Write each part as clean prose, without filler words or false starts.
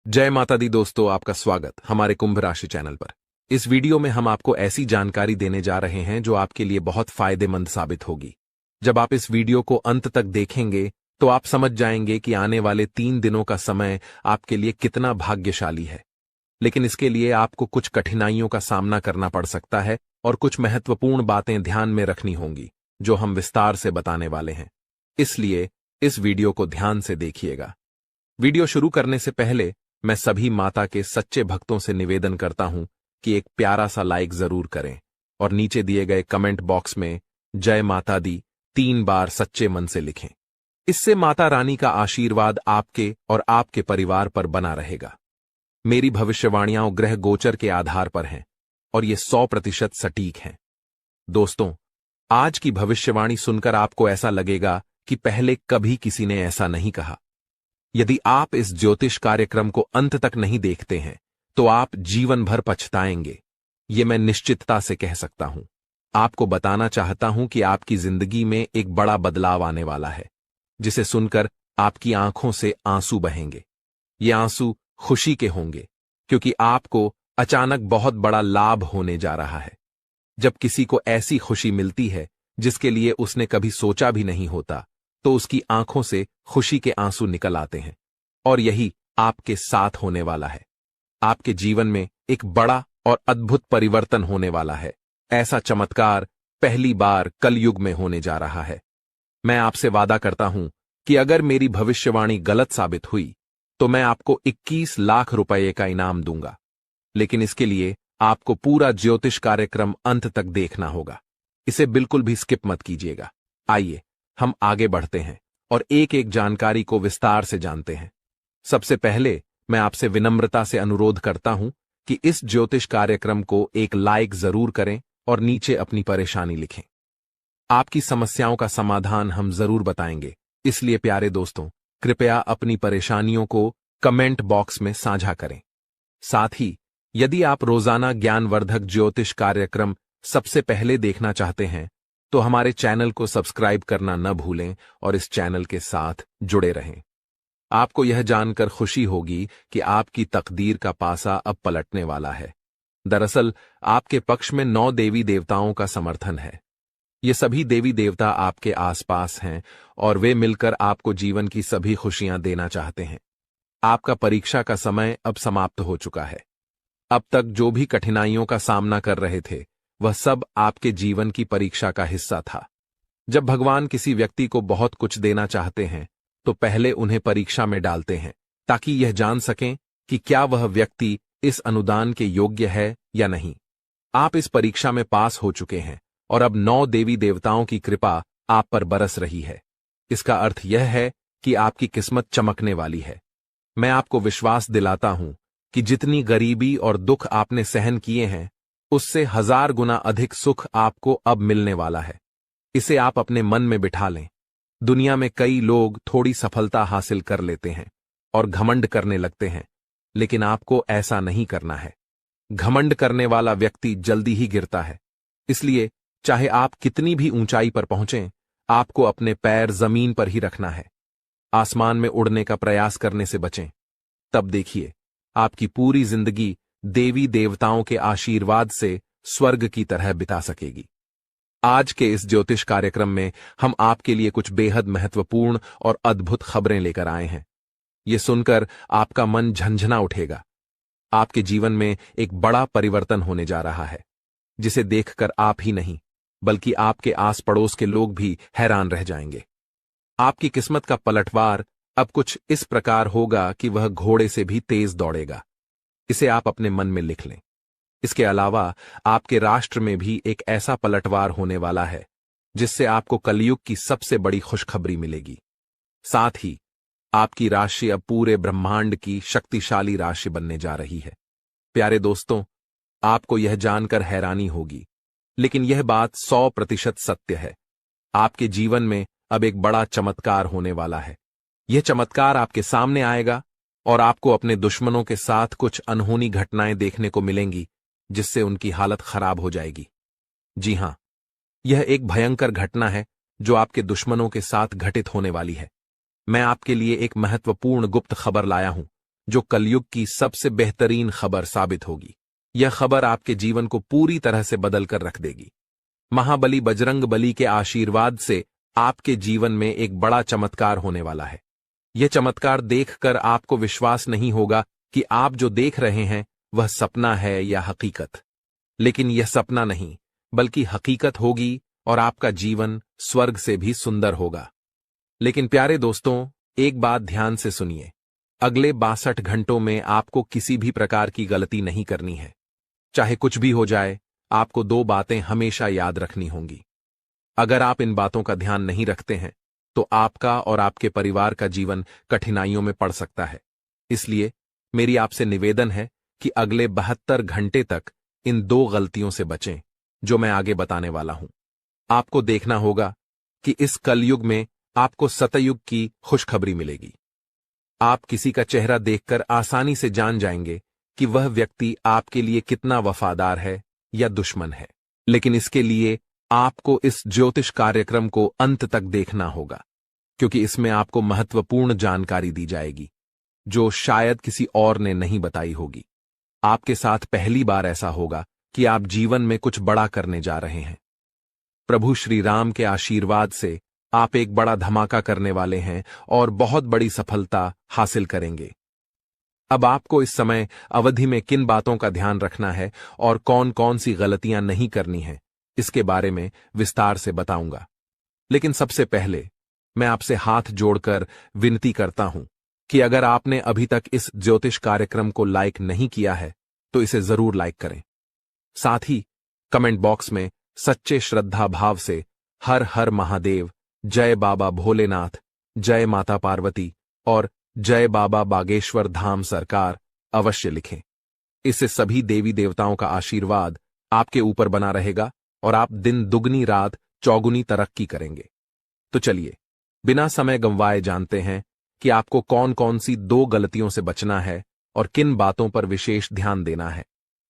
जय माता दी दोस्तों, आपका स्वागत हमारे कुंभ राशि चैनल पर। इस वीडियो में हम आपको ऐसी जानकारी देने जा रहे हैं जो आपके लिए बहुत फायदेमंद साबित होगी। जब आप इस वीडियो को अंत तक देखेंगे तो आप समझ जाएंगे कि आने वाले 3 दिनों का समय आपके लिए कितना भाग्यशाली है। लेकिन इसके लिए आपको कुछ कठिनाइयों का सामना करना पड़ सकता है और कुछ महत्वपूर्ण बातें ध्यान में रखनी होंगी जो हम विस्तार से बताने वाले हैं। इसलिए इस वीडियो को ध्यान से देखिएगा। वीडियो शुरू करने से पहले मैं सभी माता के सच्चे भक्तों से निवेदन करता हूं कि एक प्यारा सा लाइक जरूर करें और नीचे दिए गए कमेंट बॉक्स में जय माता दी 3 बार सच्चे मन से लिखें। इससे माता रानी का आशीर्वाद आपके और आपके परिवार पर बना रहेगा। मेरी भविष्यवाणियां ग्रह गोचर के आधार पर हैं और ये 100% सटीक हैं। दोस्तों, आज की भविष्यवाणी सुनकर आपको ऐसा लगेगा कि पहले कभी किसी ने ऐसा नहीं कहा। यदि आप इस ज्योतिष कार्यक्रम को अंत तक नहीं देखते हैं तो आप जीवन भर पछताएंगे, ये मैं निश्चितता से कह सकता हूं। आपको बताना चाहता हूं कि आपकी जिंदगी में एक बड़ा बदलाव आने वाला है, जिसे सुनकर आपकी आंखों से आंसू बहेंगे। ये आंसू खुशी के होंगे क्योंकि आपको अचानक बहुत बड़ा लाभ होने जा रहा है। जब किसी को ऐसी खुशी मिलती है जिसके लिए उसने कभी सोचा भी नहीं होता, तो उसकी आंखों से खुशी के आंसू निकल आते हैं। और यही आपके साथ होने वाला है। आपके जीवन में एक बड़ा और अद्भुत परिवर्तन होने वाला है। ऐसा चमत्कार पहली बार कलयुग में होने जा रहा है। मैं आपसे वादा करता हूं कि अगर मेरी भविष्यवाणी गलत साबित हुई तो मैं आपको 21 लाख रुपए का इनाम दूंगा। लेकिन इसके लिए आपको पूरा ज्योतिष कार्यक्रम अंत तक देखना होगा। इसे बिल्कुल भी स्किप मत कीजिएगा। आइए हम आगे बढ़ते हैं और एक एक जानकारी को विस्तार से जानते हैं। सबसे पहले मैं आपसे विनम्रता से अनुरोध करता हूं कि इस ज्योतिष कार्यक्रम को एक लाइक जरूर करें और नीचे अपनी परेशानी लिखें। आपकी समस्याओं का समाधान हम जरूर बताएंगे, इसलिए प्यारे दोस्तों, कृपया अपनी परेशानियों को कमेंट बॉक्स में साझा करें। साथ ही यदि आप रोजाना ज्ञानवर्धक ज्योतिष कार्यक्रम सबसे पहले देखना चाहते हैं तो हमारे चैनल को सब्सक्राइब करना न भूलें और इस चैनल के साथ जुड़े रहें। आपको यह जानकर खुशी होगी कि आपकी तकदीर का पासा अब पलटने वाला है। दरअसल आपके पक्ष में 9 देवी देवताओं का समर्थन है। ये सभी देवी देवता आपके आसपास हैं और वे मिलकर आपको जीवन की सभी खुशियां देना चाहते हैं। आपका परीक्षा का समय अब समाप्त हो चुका है। अब तक जो भी कठिनाइयों का सामना कर रहे थे वह सब आपके जीवन की परीक्षा का हिस्सा था। जब भगवान किसी व्यक्ति को बहुत कुछ देना चाहते हैं तो पहले उन्हें परीक्षा में डालते हैं ताकि यह जान सकें कि क्या वह व्यक्ति इस अनुदान के योग्य है या नहीं। आप इस परीक्षा में पास हो चुके हैं और अब 9 देवी देवताओं की कृपा आप पर बरस रही है। इसका अर्थ यह है कि आपकी किस्मत चमकने वाली है। मैं आपको विश्वास दिलाता हूं कि जितनी गरीबी और दुख आपने सहन किए हैं उससे 1000 गुना अधिक सुख आपको अब मिलने वाला है। इसे आप अपने मन में बिठा लें। दुनिया में कई लोग थोड़ी सफलता हासिल कर लेते हैं और घमंड करने लगते हैं, लेकिन आपको ऐसा नहीं करना है। घमंड करने वाला व्यक्ति जल्दी ही गिरता है। इसलिए चाहे आप कितनी भी ऊंचाई पर पहुंचें, आपको अपने पैर जमीन पर ही रखना है। आसमान में उड़ने का प्रयास करने से बचें। तब देखिए आपकी पूरी जिंदगी देवी देवताओं के आशीर्वाद से स्वर्ग की तरह बिता सकेगी। आज के इस ज्योतिष कार्यक्रम में हम आपके लिए कुछ बेहद महत्वपूर्ण और अद्भुत खबरें लेकर आए हैं। ये सुनकर आपका मन झंझना उठेगा। आपके जीवन में एक बड़ा परिवर्तन होने जा रहा है, जिसे देखकर आप ही नहीं बल्कि आपके आस पड़ोस के लोग भी हैरान रह जाएंगे। आपकी किस्मत का पलटवार अब कुछ इस प्रकार होगा कि वह घोड़े से भी तेज दौड़ेगा। इसे आप अपने मन में लिख लें। इसके अलावा आपके राष्ट्र में भी एक ऐसा पलटवार होने वाला है जिससे आपको कलयुग की सबसे बड़ी खुशखबरी मिलेगी। साथ ही आपकी राशि अब पूरे ब्रह्मांड की शक्तिशाली राशि बनने जा रही है। प्यारे दोस्तों, आपको यह जानकर हैरानी होगी, लेकिन यह बात 100% सत्य है। आपके जीवन में अब एक बड़ा चमत्कार होने वाला है। यह चमत्कार आपके सामने आएगा और आपको अपने दुश्मनों के साथ कुछ अनहोनी घटनाएं देखने को मिलेंगी जिससे उनकी हालत खराब हो जाएगी। जी हां, यह एक भयंकर घटना है जो आपके दुश्मनों के साथ घटित होने वाली है। मैं आपके लिए एक महत्वपूर्ण गुप्त खबर लाया हूं जो कलयुग की सबसे बेहतरीन खबर साबित होगी। यह खबर आपके जीवन को पूरी तरह से बदल कर रख देगी। महाबली बजरंग बली के आशीर्वाद से आपके जीवन में एक बड़ा चमत्कार होने वाला है। यह चमत्कार देखकर आपको विश्वास नहीं होगा कि आप जो देख रहे हैं वह सपना है या हकीकत। लेकिन यह सपना नहीं, बल्कि हकीकत होगी और आपका जीवन स्वर्ग से भी सुंदर होगा। लेकिन प्यारे दोस्तों, एक बात ध्यान से सुनिए। अगले 62 घंटों में आपको किसी भी प्रकार की गलती नहीं करनी है। चाहे कुछ भी हो जाए, आपको 2 बातें हमेशा याद रखनी होंगी। अगर आप इन बातों का ध्यान नहीं रखते हैं तो आपका और आपके परिवार का जीवन कठिनाइयों में पड़ सकता है। इसलिए मेरी आपसे निवेदन है कि अगले 72 घंटे तक इन 2 गलतियों से बचें जो मैं आगे बताने वाला हूं। आपको देखना होगा कि इस कलयुग में आपको सतयुग की खुशखबरी मिलेगी। आप किसी का चेहरा देखकर आसानी से जान जाएंगे कि वह व्यक्ति आपके लिए कितना वफादार है या दुश्मन है। लेकिन इसके लिए आपको इस ज्योतिष कार्यक्रम को अंत तक देखना होगा, क्योंकि इसमें आपको महत्वपूर्ण जानकारी दी जाएगी जो शायद किसी और ने नहीं बताई होगी। आपके साथ पहली बार ऐसा होगा कि आप जीवन में कुछ बड़ा करने जा रहे हैं। प्रभु श्री राम के आशीर्वाद से आप एक बड़ा धमाका करने वाले हैं और बहुत बड़ी सफलता हासिल करेंगे। अब आपको इस समय अवधि में किन बातों का ध्यान रखना है और कौन कौन सी गलतियां नहीं करनी है, इसके बारे में विस्तार से बताऊंगा। लेकिन सबसे पहले मैं आपसे हाथ जोड़कर विनती करता हूं कि अगर आपने अभी तक इस ज्योतिष कार्यक्रम को लाइक नहीं किया है तो इसे जरूर लाइक करें। साथ ही कमेंट बॉक्स में सच्चे श्रद्धा भाव से हर हर महादेव, जय बाबा भोलेनाथ, जय माता पार्वती और जय बाबा बागेश्वर धाम सरकार अवश्य लिखें। इससे सभी देवी देवताओं का आशीर्वाद आपके ऊपर बना रहेगा और आप दिन दुगनी रात चौगुनी तरक्की करेंगे। तो चलिए बिना समय गंवाए जानते हैं कि आपको कौन कौन सी 2 गलतियों से बचना है और किन बातों पर विशेष ध्यान देना है।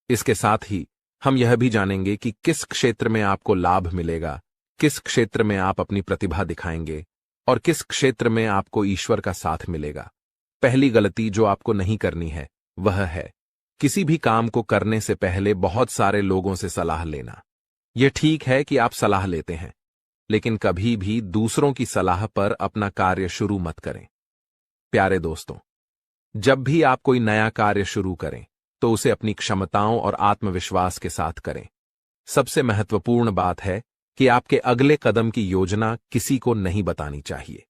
इसके साथ ही हम यह भी जानेंगे कि किस क्षेत्र में आपको लाभ मिलेगा, किस क्षेत्र में आप अपनी प्रतिभा दिखाएंगे और किस क्षेत्र में आपको ईश्वर का साथ मिलेगा। पहली गलती जो आपको नहीं करनी है वह है किसी भी काम को करने से पहले बहुत सारे लोगों से सलाह लेना। यह ठीक है कि आप सलाह लेते हैं, लेकिन कभी भी दूसरों की सलाह पर अपना कार्य शुरू मत करें। प्यारे दोस्तों, जब भी आप कोई नया कार्य शुरू करें तो उसे अपनी क्षमताओं और आत्मविश्वास के साथ करें। सबसे महत्वपूर्ण बात है कि आपके अगले कदम की योजना किसी को नहीं बतानी चाहिए।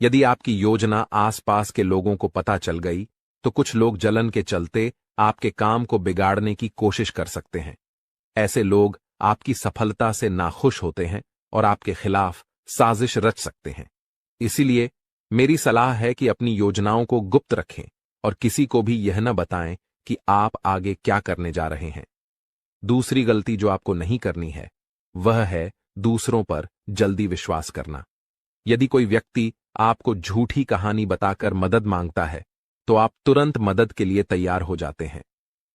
यदि आपकी योजना आसपास के लोगों को पता चल गई तो कुछ लोग जलन के चलते आपके काम को बिगाड़ने की कोशिश कर सकते हैं। ऐसे लोग आपकी सफलता से नाखुश होते हैं और आपके खिलाफ साजिश रच सकते हैं। इसीलिए मेरी सलाह है कि अपनी योजनाओं को गुप्त रखें और किसी को भी यह न बताएं कि आप आगे क्या करने जा रहे हैं। दूसरी गलती जो आपको नहीं करनी है वह है दूसरों पर जल्दी विश्वास करना। यदि कोई व्यक्ति आपको झूठी कहानी बताकर मदद मांगता है तो आप तुरंत मदद के लिए तैयार हो जाते हैं।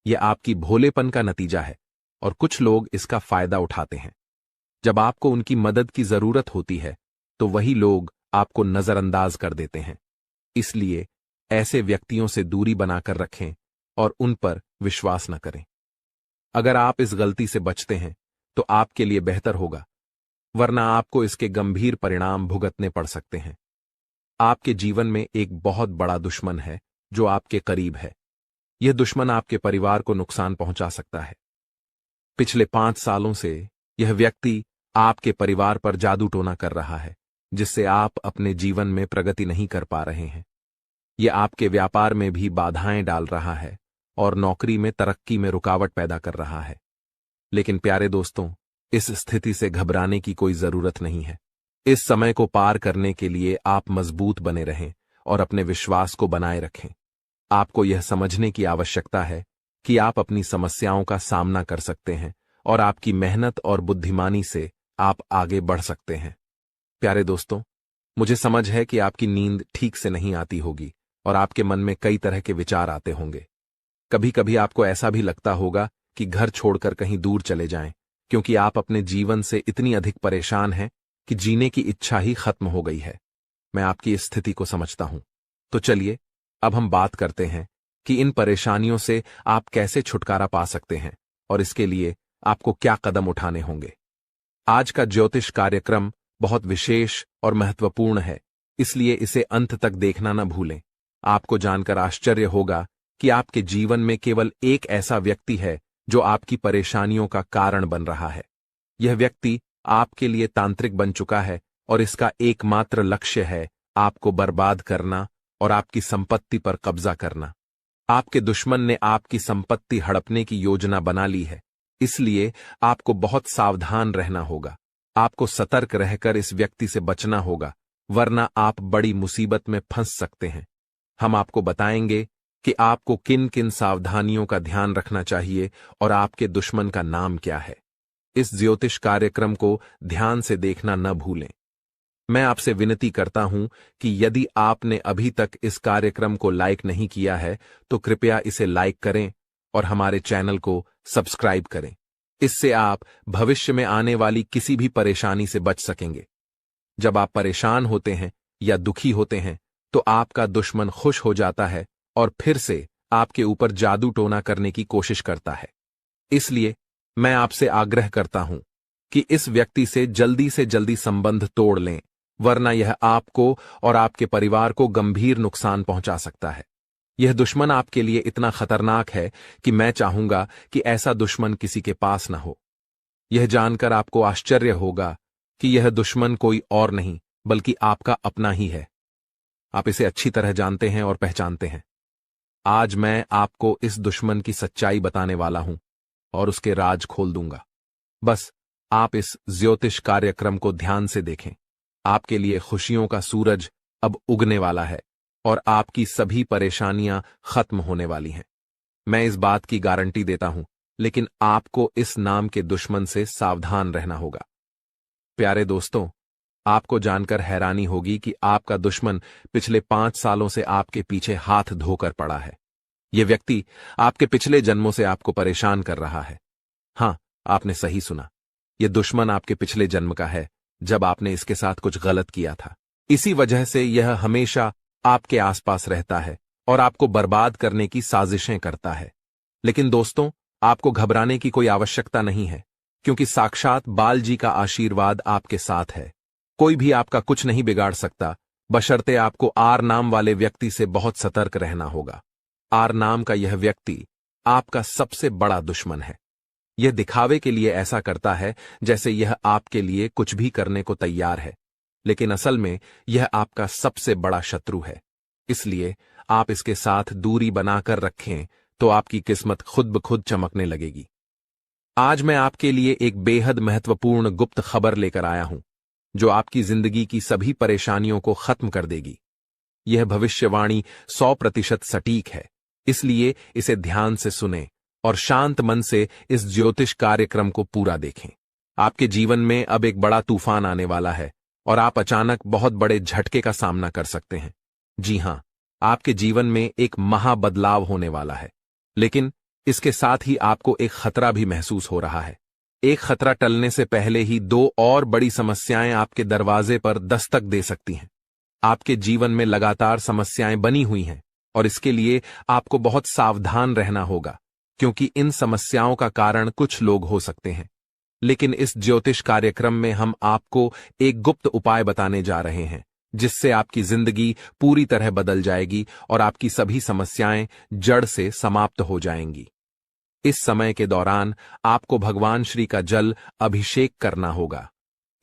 यह आपकी भोलेपन का नतीजा है और कुछ लोग इसका फायदा उठाते हैं। जब आपको उनकी मदद की जरूरत होती है तो वही लोग आपको नजरअंदाज कर देते हैं। इसलिए ऐसे व्यक्तियों से दूरी बनाकर रखें और उन पर विश्वास न करें। अगर आप इस गलती से बचते हैं तो आपके लिए बेहतर होगा, वरना आपको इसके गंभीर परिणाम भुगतने पड़ सकते हैं। आपके जीवन में एक बहुत बड़ा दुश्मन है जो आपके करीब है। यह दुश्मन आपके परिवार को नुकसान पहुंचा सकता है। पिछले 5 सालों से यह व्यक्ति आपके परिवार पर जादू टोना कर रहा है, जिससे आप अपने जीवन में प्रगति नहीं कर पा रहे हैं। यह आपके व्यापार में भी बाधाएं डाल रहा है और नौकरी में तरक्की में रुकावट पैदा कर रहा है। लेकिन प्यारे दोस्तों, इस स्थिति से घबराने की कोई जरूरत नहीं है। इस समय को पार करने के लिए आप मजबूत बने रहें और अपने विश्वास को बनाए रखें। आपको यह समझने की आवश्यकता है कि आप अपनी समस्याओं का सामना कर सकते हैं और आपकी मेहनत और बुद्धिमानी से आप आगे बढ़ सकते हैं। प्यारे दोस्तों, मुझे समझ है कि आपकी नींद ठीक से नहीं आती होगी और आपके मन में कई तरह के विचार आते होंगे। कभी कभी आपको ऐसा भी लगता होगा कि घर छोड़कर कहीं दूर चले जाएं, क्योंकि आप अपने जीवन से इतनी अधिक परेशान हैं कि जीने की इच्छा ही खत्म हो गई है। मैं आपकी इस स्थिति को समझता हूं। तो चलिए अब हम बात करते हैं कि इन परेशानियों से आप कैसे छुटकारा पा सकते हैं और इसके लिए आपको क्या कदम उठाने होंगे। आज का ज्योतिष कार्यक्रम बहुत विशेष और महत्वपूर्ण है, इसलिए इसे अंत तक देखना न भूलें। आपको जानकर आश्चर्य होगा कि आपके जीवन में केवल एक ऐसा व्यक्ति है जो आपकी परेशानियों का कारण बन रहा है। यह व्यक्ति आपके लिए तांत्रिक बन चुका है और इसका एकमात्र लक्ष्य है आपको बर्बाद करना और आपकी संपत्ति पर कब्जा करना। आपके दुश्मन ने आपकी संपत्ति हड़पने की योजना बना ली है, इसलिए आपको बहुत सावधान रहना होगा। आपको सतर्क रहकर इस व्यक्ति से बचना होगा, वरना आप बड़ी मुसीबत में फंस सकते हैं। हम आपको बताएंगे कि आपको किन किन सावधानियों का ध्यान रखना चाहिए और आपके दुश्मन का नाम क्या है। इस ज्योतिष कार्यक्रम को ध्यान से देखना न भूलें। मैं आपसे विनती करता हूं कि यदि आपने अभी तक इस कार्यक्रम को लाइक नहीं किया है तो कृपया इसे लाइक करें और हमारे चैनल को सब्सक्राइब करें। इससे आप भविष्य में आने वाली किसी भी परेशानी से बच सकेंगे। जब आप परेशान होते हैं या दुखी होते हैं तो आपका दुश्मन खुश हो जाता है और फिर से आपके ऊपर जादू टोना करने की कोशिश करता है। इसलिए मैं आपसे आग्रह करता हूं कि इस व्यक्ति से जल्दी संबंध तोड़ लें, वरना यह आपको और आपके परिवार को गंभीर नुकसान पहुंचा सकता है। यह दुश्मन आपके लिए इतना खतरनाक है कि मैं चाहूंगा कि ऐसा दुश्मन किसी के पास न हो। यह जानकर आपको आश्चर्य होगा कि यह दुश्मन कोई और नहीं बल्कि आपका अपना ही है। आप इसे अच्छी तरह जानते हैं और पहचानते हैं। आज मैं आपको इस दुश्मन की सच्चाई बताने वाला हूं और उसके राज खोल दूंगा। बस आप इस ज्योतिष कार्यक्रम को ध्यान से देखें। आपके लिए खुशियों का सूरज अब उगने वाला है और आपकी सभी परेशानियां खत्म होने वाली हैं। मैं इस बात की गारंटी देता हूं, लेकिन आपको इस नाम के दुश्मन से सावधान रहना होगा। प्यारे दोस्तों, आपको जानकर हैरानी होगी कि आपका दुश्मन पिछले 5 सालों से आपके पीछे हाथ धोकर पड़ा है। यह व्यक्ति आपके पिछले जन्मों से आपको परेशान कर रहा है। हां, आपने सही सुना। यह दुश्मन आपके पिछले जन्म का है, जब आपने इसके साथ कुछ गलत किया था। इसी वजह से यह हमेशा आपके आसपास रहता है और आपको बर्बाद करने की साजिशें करता है। लेकिन दोस्तों, आपको घबराने की कोई आवश्यकता नहीं है, क्योंकि साक्षात बाल जी का आशीर्वाद आपके साथ है। कोई भी आपका कुछ नहीं बिगाड़ सकता, बशर्ते आपको आर नाम वाले व्यक्ति से बहुत सतर्क रहना होगा। आर नाम का यह व्यक्ति आपका सबसे बड़ा दुश्मन है। यह दिखावे के लिए ऐसा करता है जैसे यह आपके लिए कुछ भी करने को तैयार है, लेकिन असल में यह आपका सबसे बड़ा शत्रु है। इसलिए आप इसके साथ दूरी बनाकर रखें तो आपकी किस्मत खुद ब खुद चमकने लगेगी। आज मैं आपके लिए एक बेहद महत्वपूर्ण गुप्त खबर लेकर आया हूं, जो आपकी जिंदगी की सभी परेशानियों को खत्म कर देगी। यह भविष्यवाणी 100% सटीक है, इसलिए इसे ध्यान से सुनें और शांत मन से इस ज्योतिष कार्यक्रम को पूरा देखें। आपके जीवन में अब एक बड़ा तूफान आने वाला है और आप अचानक बहुत बड़े झटके का सामना कर सकते हैं। जी हां, आपके जीवन में एक महाबदलाव होने वाला है, लेकिन इसके साथ ही आपको एक खतरा भी महसूस हो रहा है। एक खतरा टलने से पहले ही 2 और बड़ी समस्याएं आपके दरवाजे पर दस्तक दे सकती हैं। आपके जीवन में लगातार समस्याएं बनी हुई हैं और इसके लिए आपको बहुत सावधान रहना होगा, क्योंकि इन समस्याओं का कारण कुछ लोग हो सकते हैं। लेकिन इस ज्योतिष कार्यक्रम में हम आपको एक गुप्त उपाय बताने जा रहे हैं, जिससे आपकी जिंदगी पूरी तरह बदल जाएगी और आपकी सभी समस्याएं जड़ से समाप्त हो जाएंगी। इस समय के दौरान आपको भगवान श्री का जल अभिषेक करना होगा।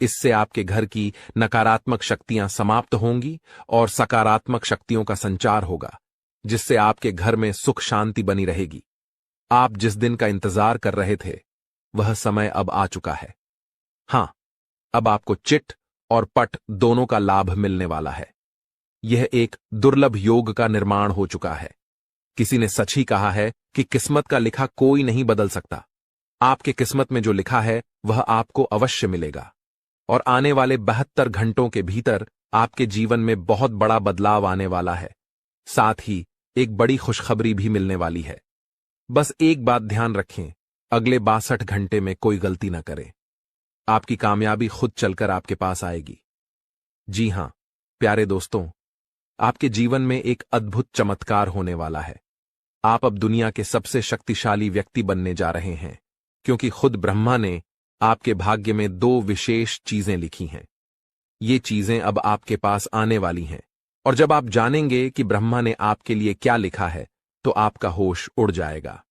इससे आपके घर की नकारात्मक शक्तियां समाप्त होंगी और सकारात्मक शक्तियों का संचार होगा, जिससे आपके घर में सुख शांति बनी रहेगी। आप जिस दिन का इंतजार कर रहे थे, वह समय अब आ चुका है। हां, अब आपको चिट और पट दोनों का लाभ मिलने वाला है। यह एक दुर्लभ योग का निर्माण हो चुका है। किसी ने सच ही कहा है कि किस्मत का लिखा कोई नहीं बदल सकता। आपके किस्मत में जो लिखा है वह आपको अवश्य मिलेगा और आने वाले 72 घंटों के भीतर आपके जीवन में बहुत बड़ा बदलाव आने वाला है। साथ ही एक बड़ी खुशखबरी भी मिलने वाली है। बस एक बात ध्यान रखें, अगले 62 घंटे में कोई गलती न करें। आपकी कामयाबी खुद चलकर आपके पास आएगी। जी हां, प्यारे दोस्तों, आपके जीवन में एक अद्भुत चमत्कार होने वाला है। आप अब दुनिया के सबसे शक्तिशाली व्यक्ति बनने जा रहे हैं, क्योंकि खुद ब्रह्मा ने आपके भाग्य में 2 विशेष चीजें लिखी हैं। ये चीजें अब आपके पास आने वाली हैं, और जब आप जानेंगे कि ब्रह्मा ने आपके लिए क्या लिखा है, तो आपका होश उड़ जाएगा।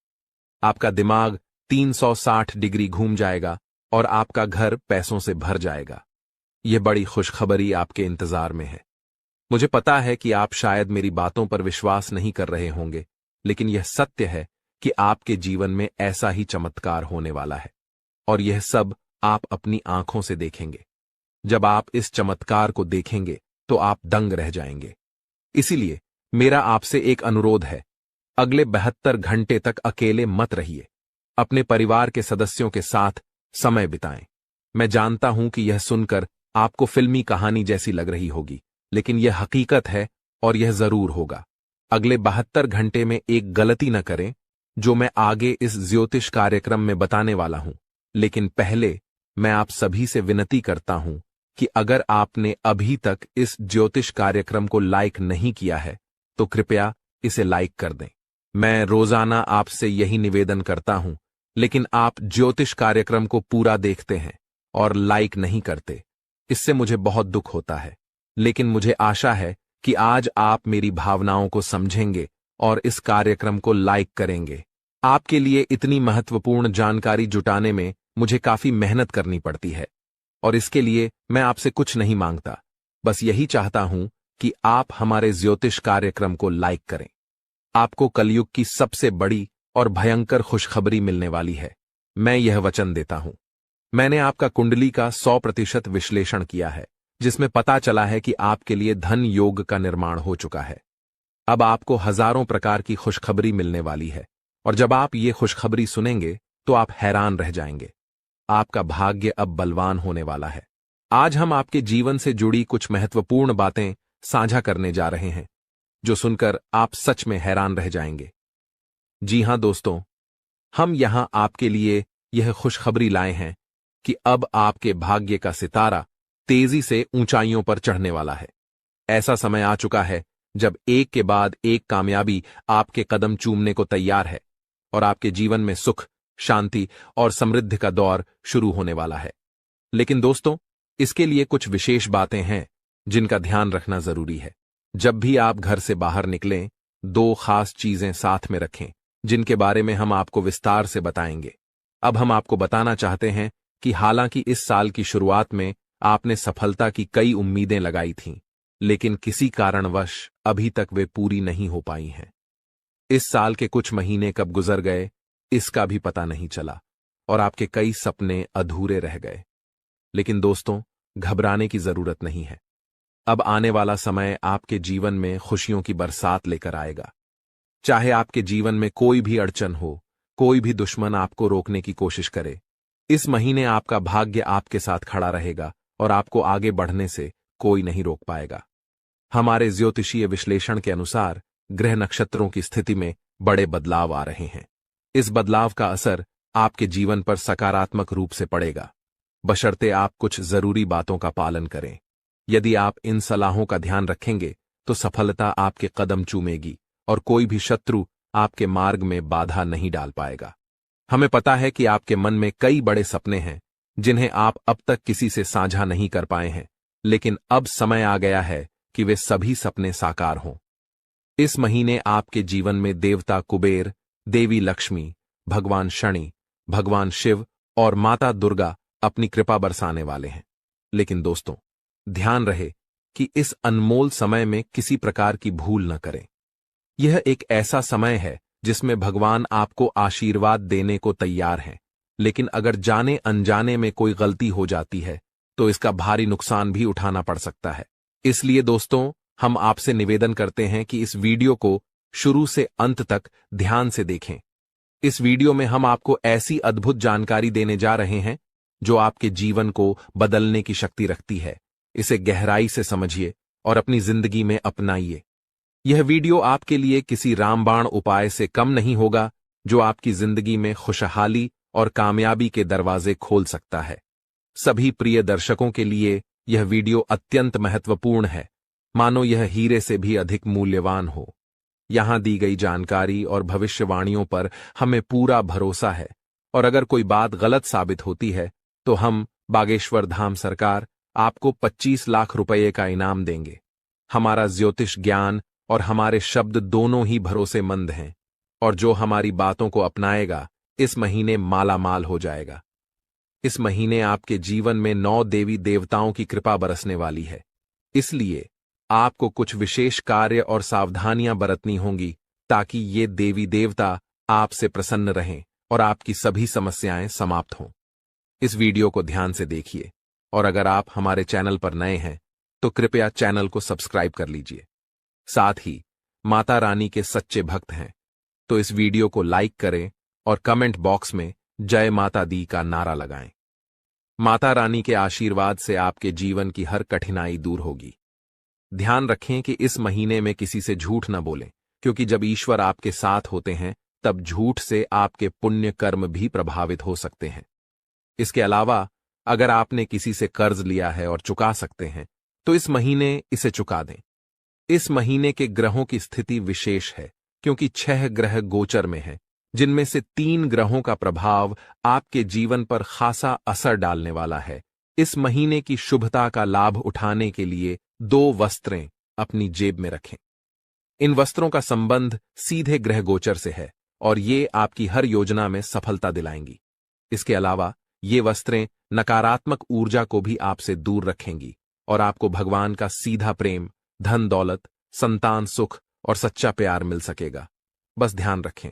आपका दिमाग 360 डिग्री घूम जाएगा और आपका घर पैसों से भर जाएगा। यह बड़ी खुशखबरी आपके इंतजार में है। मुझे पता है कि आप शायद मेरी बातों पर विश्वास नहीं कर रहे होंगे, लेकिन यह सत्य है कि आपके जीवन में ऐसा ही चमत्कार होने वाला है, और यह सब आप अपनी आंखों से देखेंगे। जब आप इस चमत्कार को देखेंगे तो आप दंग रह जाएंगे। इसीलिए मेरा आपसे एक अनुरोध है, अगले 72 घंटे तक अकेले मत रहिए। अपने परिवार के सदस्यों के साथ समय बिताएं। मैं जानता हूं कि यह सुनकर आपको फिल्मी कहानी जैसी लग रही होगी, लेकिन यह हकीकत है और यह जरूर होगा। अगले 72 घंटे में एक गलती न करें, जो मैं आगे इस ज्योतिष कार्यक्रम में बताने वाला हूं। लेकिन पहले मैं आप सभी से विनती करता हूं कि अगर आपने अभी तक इस ज्योतिष कार्यक्रम को लाइक नहीं किया है, तो कृपया इसे लाइक कर दें। मैं रोजाना आपसे यही निवेदन करता हूं, लेकिन आप ज्योतिष कार्यक्रम को पूरा देखते हैं और लाइक नहीं करते। इससे मुझे बहुत दुख होता है, लेकिन मुझे आशा है कि आज आप मेरी भावनाओं को समझेंगे और इस कार्यक्रम को लाइक करेंगे। आपके लिए इतनी महत्वपूर्ण जानकारी जुटाने में मुझे काफी मेहनत करनी पड़ती है, और इसके लिए मैं आपसे कुछ नहीं मांगता, बस यही चाहता हूं कि आप हमारे ज्योतिष कार्यक्रम को लाइक करें। आपको कलयुग की सबसे बड़ी और भयंकर खुशखबरी मिलने वाली है। मैं यह वचन देता हूं। मैंने आपका कुंडली का 100% विश्लेषण किया है, जिसमें पता चला है कि आपके लिए धन योग का निर्माण हो चुका है। अब आपको हजारों प्रकार की खुशखबरी मिलने वाली है, और जब आप ये खुशखबरी सुनेंगे तो आप हैरान रह जाएंगे। आपका भाग्य अब बलवान होने वाला है। आज हम आपके जीवन से जुड़ी कुछ महत्वपूर्ण बातें साझा करने जा रहे हैं, जो सुनकर आप सच में हैरान रह जाएंगे। जी हां दोस्तों, हम यहां आपके लिए यह खुशखबरी लाए हैं कि अब आपके भाग्य का सितारा तेजी से ऊंचाइयों पर चढ़ने वाला है। ऐसा समय आ चुका है जब एक के बाद एक कामयाबी आपके कदम चूमने को तैयार है, और आपके जीवन में सुख, शांति और समृद्धि का दौर शुरू होने वाला है। लेकिन दोस्तों, इसके लिए कुछ विशेष बातें हैं जिनका ध्यान रखना जरूरी है। जब भी आप घर से बाहर निकलें, 2 खास चीजें साथ में रखें, जिनके बारे में हम आपको विस्तार से बताएंगे। अब हम आपको बताना चाहते हैं कि हालांकि इस साल की शुरुआत में आपने सफलता की कई उम्मीदें लगाई थीं, लेकिन किसी कारणवश अभी तक वे पूरी नहीं हो पाई हैं। इस साल के कुछ महीने कब गुजर गए, इसका भी पता नहीं चला, और आपके कई सपने अधूरे रह गए। लेकिन दोस्तों, घबराने की जरूरत नहीं है। अब आने वाला समय आपके जीवन में खुशियों की बरसात लेकर आएगा। चाहे आपके जीवन में कोई भी अड़चन हो, कोई भी दुश्मन आपको रोकने की कोशिश करे, इस महीने आपका भाग्य आपके साथ खड़ा रहेगा और आपको आगे बढ़ने से कोई नहीं रोक पाएगा। हमारे ज्योतिषीय विश्लेषण के अनुसार ग्रह नक्षत्रों की स्थिति में बड़े बदलाव आ रहे हैं। इस बदलाव का असर आपके जीवन पर सकारात्मक रूप से पड़ेगा, बशर्ते आप कुछ जरूरी बातों का पालन करें। यदि आप इन सलाहों का ध्यान रखेंगे तो सफलता आपके कदम चूमेगी और कोई भी शत्रु आपके मार्ग में बाधा नहीं डाल पाएगा। हमें पता है कि आपके मन में कई बड़े सपने हैं जिन्हें आप अब तक किसी से साझा नहीं कर पाए हैं, लेकिन अब समय आ गया है कि वे सभी सपने साकार हों। इस महीने आपके जीवन में देवता कुबेर, देवी लक्ष्मी, भगवान शनि, भगवान शिव और माता दुर्गा अपनी कृपा बरसाने वाले हैं। लेकिन दोस्तों, ध्यान रहे कि इस अनमोल समय में किसी प्रकार की भूल न करें। यह एक ऐसा समय है जिसमें भगवान आपको आशीर्वाद देने को तैयार हैं, लेकिन अगर जाने अनजाने में कोई गलती हो जाती है तो इसका भारी नुकसान भी उठाना पड़ सकता है। इसलिए दोस्तों, हम आपसे निवेदन करते हैं कि इस वीडियो को शुरू से अंत तक ध्यान से देखें। इस वीडियो में हम आपको ऐसी अद्भुत जानकारी देने जा रहे हैं जो आपके जीवन को बदलने की शक्ति रखती है। इसे गहराई से समझिए और अपनी जिंदगी में अपनाइए। यह वीडियो आपके लिए किसी रामबाण उपाय से कम नहीं होगा, जो आपकी जिंदगी में खुशहाली और कामयाबी के दरवाजे खोल सकता है। सभी प्रिय दर्शकों के लिए यह वीडियो अत्यंत महत्वपूर्ण है, मानो यह हीरे से भी अधिक मूल्यवान हो। यहाँ दी गई जानकारी और भविष्यवाणियों पर हमें पूरा भरोसा है, और अगर कोई बात गलत साबित होती है तो हम बागेश्वर धाम सरकार आपको 25 लाख रुपये का इनाम देंगे। हमारा ज्योतिष ज्ञान और हमारे शब्द दोनों ही भरोसेमंद हैं, और जो हमारी बातों को अपनाएगा इस महीने मालामाल हो जाएगा। इस महीने आपके जीवन में 9 देवी देवताओं की कृपा बरसने वाली है, इसलिए आपको कुछ विशेष कार्य और सावधानियां बरतनी होंगी ताकि ये देवी देवता आपसे प्रसन्न रहें और आपकी सभी समस्याएं समाप्त हों। इस वीडियो को ध्यान से देखिए, और अगर आप हमारे चैनल पर नए हैं तो कृपया चैनल को सब्सक्राइब कर लीजिए। साथ ही माता रानी के सच्चे भक्त हैं तो इस वीडियो को लाइक करें और कमेंट बॉक्स में जय माता दी का नारा लगाएं। माता रानी के आशीर्वाद से आपके जीवन की हर कठिनाई दूर होगी। ध्यान रखें कि इस महीने में किसी से झूठ न बोलें, क्योंकि जब ईश्वर आपके साथ होते हैं तब झूठ से आपके पुण्य कर्म भी प्रभावित हो सकते हैं। इसके अलावा अगर आपने किसी से कर्ज लिया है और चुका सकते हैं तो इस महीने इसे चुका दें। इस महीने के ग्रहों की स्थिति विशेष है, क्योंकि 6 ग्रह गोचर में हैं, जिनमें से 3 ग्रहों का प्रभाव आपके जीवन पर खासा असर डालने वाला है। इस महीने की शुभता का लाभ उठाने के लिए 2 वस्त्रें अपनी जेब में रखें। इन वस्त्रों का संबंध सीधे ग्रह गोचर से है और ये आपकी हर योजना में सफलता दिलाएंगी। इसके अलावा ये वस्त्रें नकारात्मक ऊर्जा को भी आपसे दूर रखेंगी और आपको भगवान का सीधा प्रेम, धन दौलत, संतान सुख और सच्चा प्यार मिल सकेगा। बस ध्यान रखें,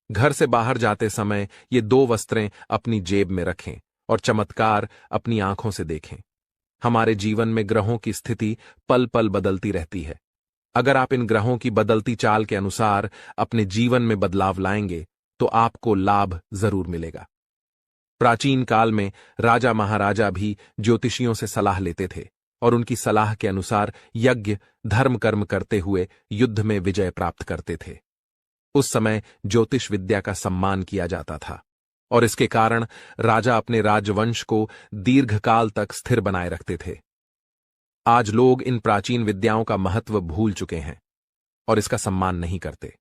घर से बाहर जाते समय ये 2 वस्त्रें अपनी जेब में रखें और चमत्कार अपनी आंखों से देखें। हमारे जीवन में ग्रहों की स्थिति पल पल बदलती रहती है। अगर आप इन ग्रहों की बदलती चाल के अनुसार अपने जीवन में बदलाव लाएंगे तो आपको लाभ जरूर मिलेगा। प्राचीन काल में राजा महाराजा भी ज्योतिषियों से सलाह लेते थे और उनकी सलाह के अनुसार यज्ञ धर्म कर्म करते हुए युद्ध में विजय प्राप्त करते थे। उस समय ज्योतिष विद्या का सम्मान किया जाता था और इसके कारण राजा अपने राजवंश को दीर्घकाल तक स्थिर बनाए रखते थे। आज लोग इन प्राचीन विद्याओं का महत्व भूल चुके हैं और इसका सम्मान नहीं करते।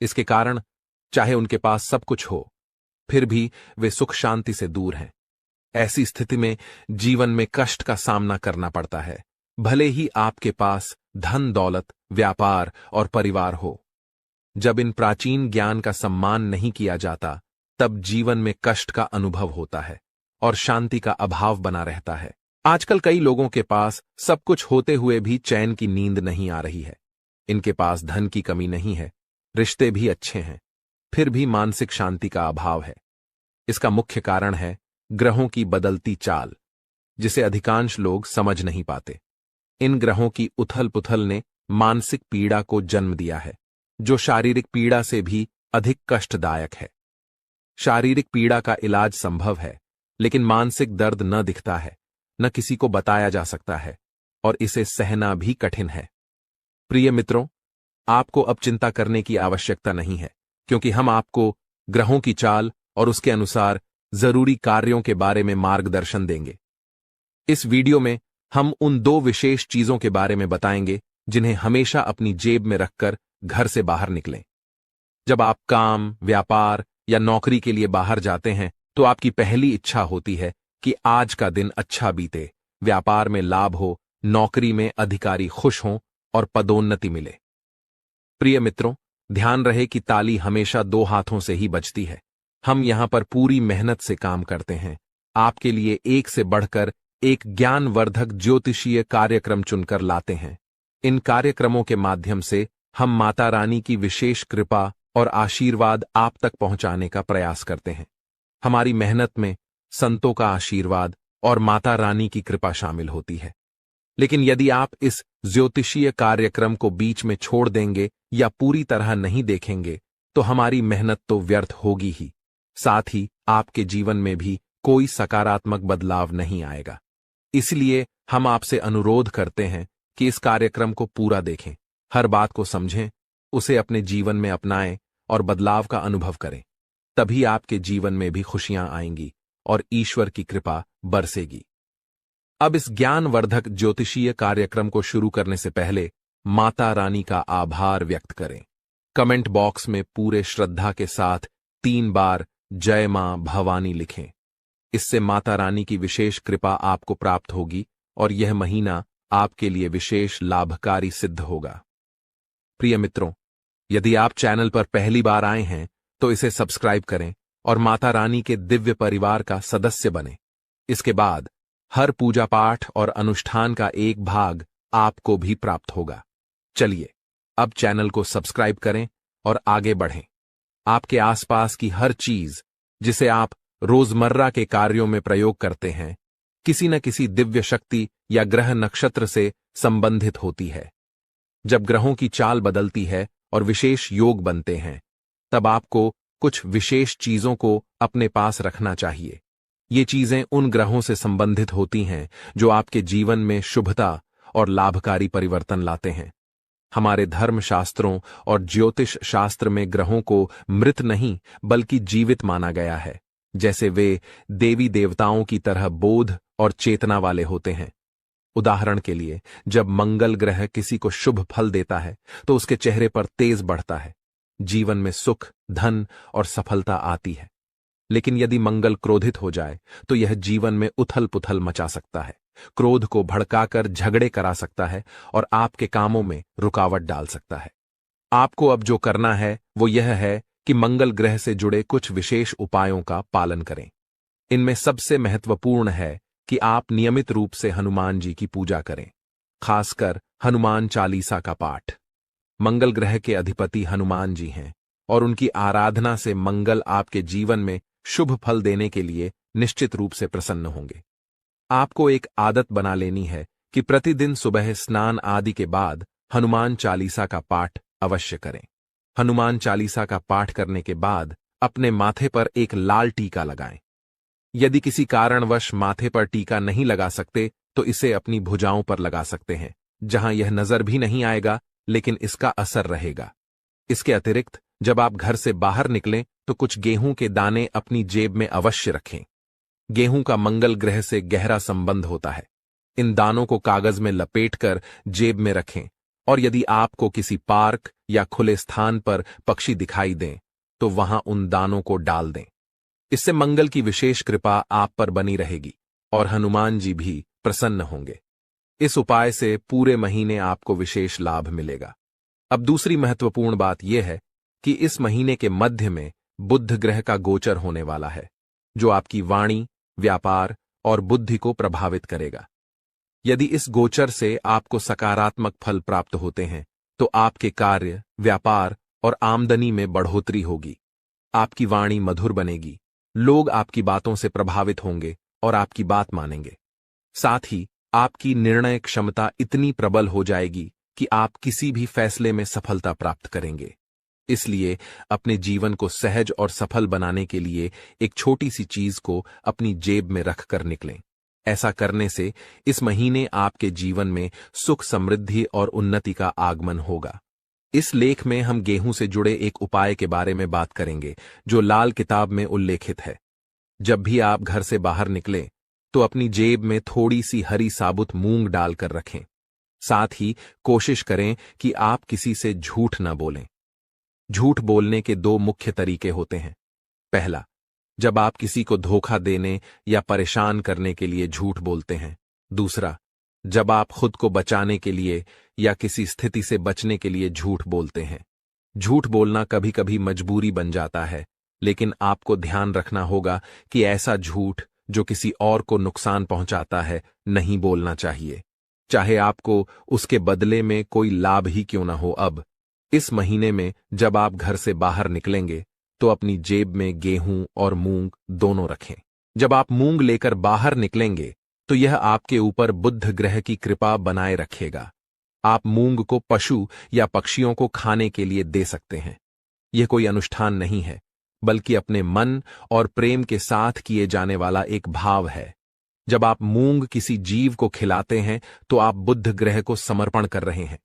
इसके कारण चाहे उनके पास सब कुछ हो, फिर भी वे सुख शांति से दूर हैं। ऐसी स्थिति में जीवन में कष्ट का सामना करना पड़ता है, भले ही आपके पास धन दौलत, व्यापार और परिवार हो। जब इन प्राचीन ज्ञान का सम्मान नहीं किया जाता तब जीवन में कष्ट का अनुभव होता है और शांति का अभाव बना रहता है। आजकल कई लोगों के पास सब कुछ होते हुए भी चैन की नींद नहीं आ रही है। इनके पास धन की कमी नहीं है, रिश्ते भी अच्छे हैं, फिर भी मानसिक शांति का अभाव है। इसका मुख्य कारण है ग्रहों की बदलती चाल, जिसे अधिकांश लोग समझ नहीं पाते। इन ग्रहों की उथल पुथल ने मानसिक पीड़ा को जन्म दिया है, जो शारीरिक पीड़ा से भी अधिक कष्टदायक है। शारीरिक पीड़ा का इलाज संभव है, लेकिन मानसिक दर्द न दिखता है, न किसी को बताया जा सकता है और इसे सहना भी कठिन है। प्रिय मित्रों, आपको अब चिंता करने की आवश्यकता नहीं है, क्योंकि हम आपको ग्रहों की चाल और उसके अनुसार जरूरी कार्यों के बारे में मार्गदर्शन देंगे। इस वीडियो में हम उन 2 विशेष चीजों के बारे में बताएंगे जिन्हें हमेशा अपनी जेब में रखकर घर से बाहर निकलें। जब आप काम, व्यापार या नौकरी के लिए बाहर जाते हैं तो आपकी पहली इच्छा होती है कि आज का दिन अच्छा बीते, व्यापार में लाभ हो, नौकरी में अधिकारी खुश हों और पदोन्नति मिले। प्रिय मित्रों, ध्यान रहे कि ताली हमेशा 2 हाथों से ही बजती है। हम यहां पर पूरी मेहनत से काम करते हैं, आपके लिए एक से बढ़कर एक ज्ञानवर्धक ज्योतिषीय कार्यक्रम चुनकर लाते हैं। इन कार्यक्रमों के माध्यम से हम माता रानी की विशेष कृपा और आशीर्वाद आप तक पहुंचाने का प्रयास करते हैं। हमारी मेहनत में संतों का आशीर्वाद और माता रानी की कृपा शामिल होती है। लेकिन यदि आप इस ज्योतिषीय कार्यक्रम को बीच में छोड़ देंगे या पूरी तरह नहीं देखेंगे तो हमारी मेहनत तो व्यर्थ होगी ही, साथ ही आपके जीवन में भी कोई सकारात्मक बदलाव नहीं आएगा। इसलिए हम आपसे अनुरोध करते हैं कि इस कार्यक्रम को पूरा देखें, हर बात को समझें, उसे अपने जीवन में अपनाएं और बदलाव का अनुभव करें। तभी आपके जीवन में भी खुशियां आएंगी और ईश्वर की कृपा बरसेगी। अब इस ज्ञानवर्धक ज्योतिषीय कार्यक्रम को शुरू करने से पहले माता रानी का आभार व्यक्त करें। कमेंट बॉक्स में पूरे श्रद्धा के साथ 3 बार जय मां भवानी लिखें। इससे माता रानी की विशेष कृपा आपको प्राप्त होगी और यह महीना आपके लिए विशेष लाभकारी सिद्ध होगा। प्रिय मित्रों, यदि आप चैनल पर पहली बार आए हैं तो इसे सब्सक्राइब करें और माता रानी के दिव्य परिवार का सदस्य बनें। इसके बाद हर पूजा पाठ और अनुष्ठान का एक भाग आपको भी प्राप्त होगा। चलिए अब चैनल को सब्सक्राइब करें और आगे बढ़ें। आपके आसपास की हर चीज जिसे आप रोजमर्रा के कार्यों में प्रयोग करते हैं, किसी न किसी दिव्य शक्ति या ग्रह नक्षत्र से संबंधित होती है। जब ग्रहों की चाल बदलती है और विशेष योग बनते हैं, तब आपको कुछ विशेष चीजों को अपने पास रखना चाहिए। ये चीजें उन ग्रहों से संबंधित होती हैं जो आपके जीवन में शुभता और लाभकारी परिवर्तन लाते हैं। हमारे धर्म शास्त्रों और ज्योतिष शास्त्र में ग्रहों को मृत नहीं बल्कि जीवित माना गया है, जैसे वे देवी देवताओं की तरह बोध और चेतना वाले होते हैं। उदाहरण के लिए, जब मंगल ग्रह किसी को शुभ फल देता है तो उसके चेहरे पर तेज बढ़ता है, जीवन में सुख, धन और सफलता आती है। लेकिन यदि मंगल क्रोधित हो जाए तो यह जीवन में उथल पुथल मचा सकता है, क्रोध को भड़काकर झगड़े करा सकता है और आपके कामों में रुकावट डाल सकता है। आपको अब जो करना है वो यह है कि मंगल ग्रह से जुड़े कुछ विशेष उपायों का पालन करें। इनमें सबसे महत्वपूर्ण है कि आप नियमित रूप से हनुमान जी की पूजा करें, खासकर हनुमान चालीसा का पाठ। मंगल ग्रह के अधिपति हनुमान जी हैं और उनकी आराधना से मंगल आपके जीवन में शुभ फल देने के लिए निश्चित रूप से प्रसन्न होंगे। आपको एक आदत बना लेनी है कि प्रतिदिन सुबह स्नान आदि के बाद हनुमान चालीसा का पाठ अवश्य करें। हनुमान चालीसा का पाठ करने के बाद अपने माथे पर एक लाल टीका लगाएं। यदि किसी कारणवश माथे पर टीका नहीं लगा सकते तो इसे अपनी भुजाओं पर लगा सकते हैं, जहां यह नजर भी नहीं आएगा लेकिन इसका असर रहेगा। इसके अतिरिक्त जब आप घर से बाहर निकलें तो कुछ गेहूं के दाने अपनी जेब में अवश्य रखें। गेहूं का मंगल ग्रह से गहरा संबंध होता है। इन दानों को कागज में लपेटकर जेब में रखें और यदि आपको किसी पार्क या खुले स्थान पर पक्षी दिखाई दें तो वहां उन दानों को डाल दें। इससे मंगल की विशेष कृपा आप पर बनी रहेगी और हनुमान जी भी प्रसन्न होंगे। इस उपाय से पूरे महीने आपको विशेष लाभ मिलेगा। अब दूसरी महत्वपूर्ण बात यह है कि इस महीने के मध्य में बुध ग्रह का गोचर होने वाला है, जो आपकी वाणी, व्यापार और बुद्धि को प्रभावित करेगा। यदि इस गोचर से आपको सकारात्मक फल प्राप्त होते हैं तो आपके कार्य, व्यापार और आमदनी में बढ़ोतरी होगी। आपकी वाणी मधुर बनेगी, लोग आपकी बातों से प्रभावित होंगे और आपकी बात मानेंगे। साथ ही आपकी निर्णय क्षमता इतनी प्रबल हो जाएगी कि आप किसी भी फैसले में सफलता प्राप्त करेंगे। इसलिए अपने जीवन को सहज और सफल बनाने के लिए एक छोटी सी चीज को अपनी जेब में रखकर निकलें। ऐसा करने से इस महीने आपके जीवन में सुख, समृद्धि और उन्नति का आगमन होगा। इस लेख में हम गेहूं से जुड़े एक उपाय के बारे में बात करेंगे जो लाल किताब में उल्लेखित है। जब भी आप घर से बाहर निकलें तो अपनी जेब में थोड़ी सी हरी साबुत मूंग डालकर रखें। साथ ही कोशिश करें कि आप किसी से झूठ न बोलें। झूठ बोलने के 2 मुख्य तरीके होते हैं। पहला, जब आप किसी को धोखा देने या परेशान करने के लिए झूठ बोलते हैं। दूसरा, जब आप खुद को बचाने के लिए या किसी स्थिति से बचने के लिए झूठ बोलते हैं। झूठ बोलना कभी कभी मजबूरी बन जाता है, लेकिन आपको ध्यान रखना होगा कि ऐसा झूठ जो किसी और को नुकसान पहुंचाता है नहीं बोलना चाहिए, चाहे आपको उसके बदले में कोई लाभ ही क्यों न हो। अब इस महीने में जब आप घर से बाहर निकलेंगे तो अपनी जेब में गेहूं और मूंग दोनों रखें। जब आप मूंग लेकर बाहर निकलेंगे तो यह आपके ऊपर बुध ग्रह की कृपा बनाए रखेगा। आप मूंग को पशु या पक्षियों को खाने के लिए दे सकते हैं। यह कोई अनुष्ठान नहीं है, बल्कि अपने मन और प्रेम के साथ किए जाने वाला एक भाव है। जब आप मूंग किसी जीव को खिलाते हैं तो आप बुध ग्रह को समर्पण कर रहे हैं।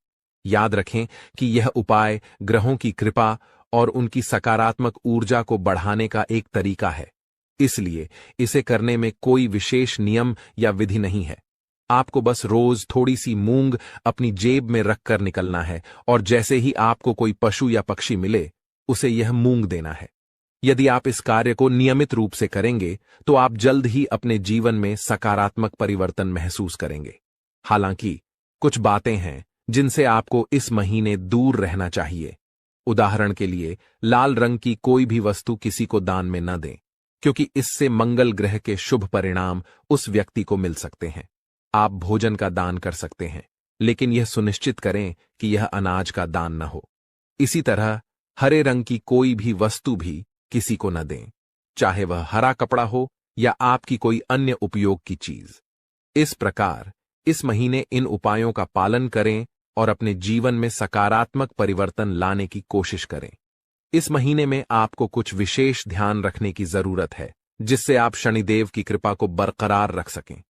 याद रखें कि यह उपाय ग्रहों की कृपा और उनकी सकारात्मक ऊर्जा को बढ़ाने का एक तरीका है, इसलिए इसे करने में कोई विशेष नियम या विधि नहीं है। आपको बस रोज थोड़ी सी मूंग अपनी जेब में रखकर निकलना है और जैसे ही आपको कोई पशु या पक्षी मिले उसे यह मूंग देना है। यदि आप इस कार्य को नियमित रूप से करेंगे तो आप जल्द ही अपने जीवन में सकारात्मक परिवर्तन महसूस करेंगे। हालांकि कुछ बातें हैं जिनसे आपको इस महीने दूर रहना चाहिए। उदाहरण के लिए, लाल रंग की कोई भी वस्तु किसी को दान में न दें, क्योंकि इससे मंगल ग्रह के शुभ परिणाम उस व्यक्ति को मिल सकते हैं। आप भोजन का दान कर सकते हैं, लेकिन यह सुनिश्चित करें कि यह अनाज का दान न हो। इसी तरह हरे रंग की कोई भी वस्तु भी किसी को न दें, चाहे वह हरा कपड़ा हो या आपकी कोई अन्य उपयोग की चीज। इस प्रकार इस महीने इन उपायों का पालन करें और अपने जीवन में सकारात्मक परिवर्तन लाने की कोशिश करें। इस महीने में आपको कुछ विशेष ध्यान रखने की जरूरत है, जिससे आप शनिदेव की कृपा को बरकरार रख सकें।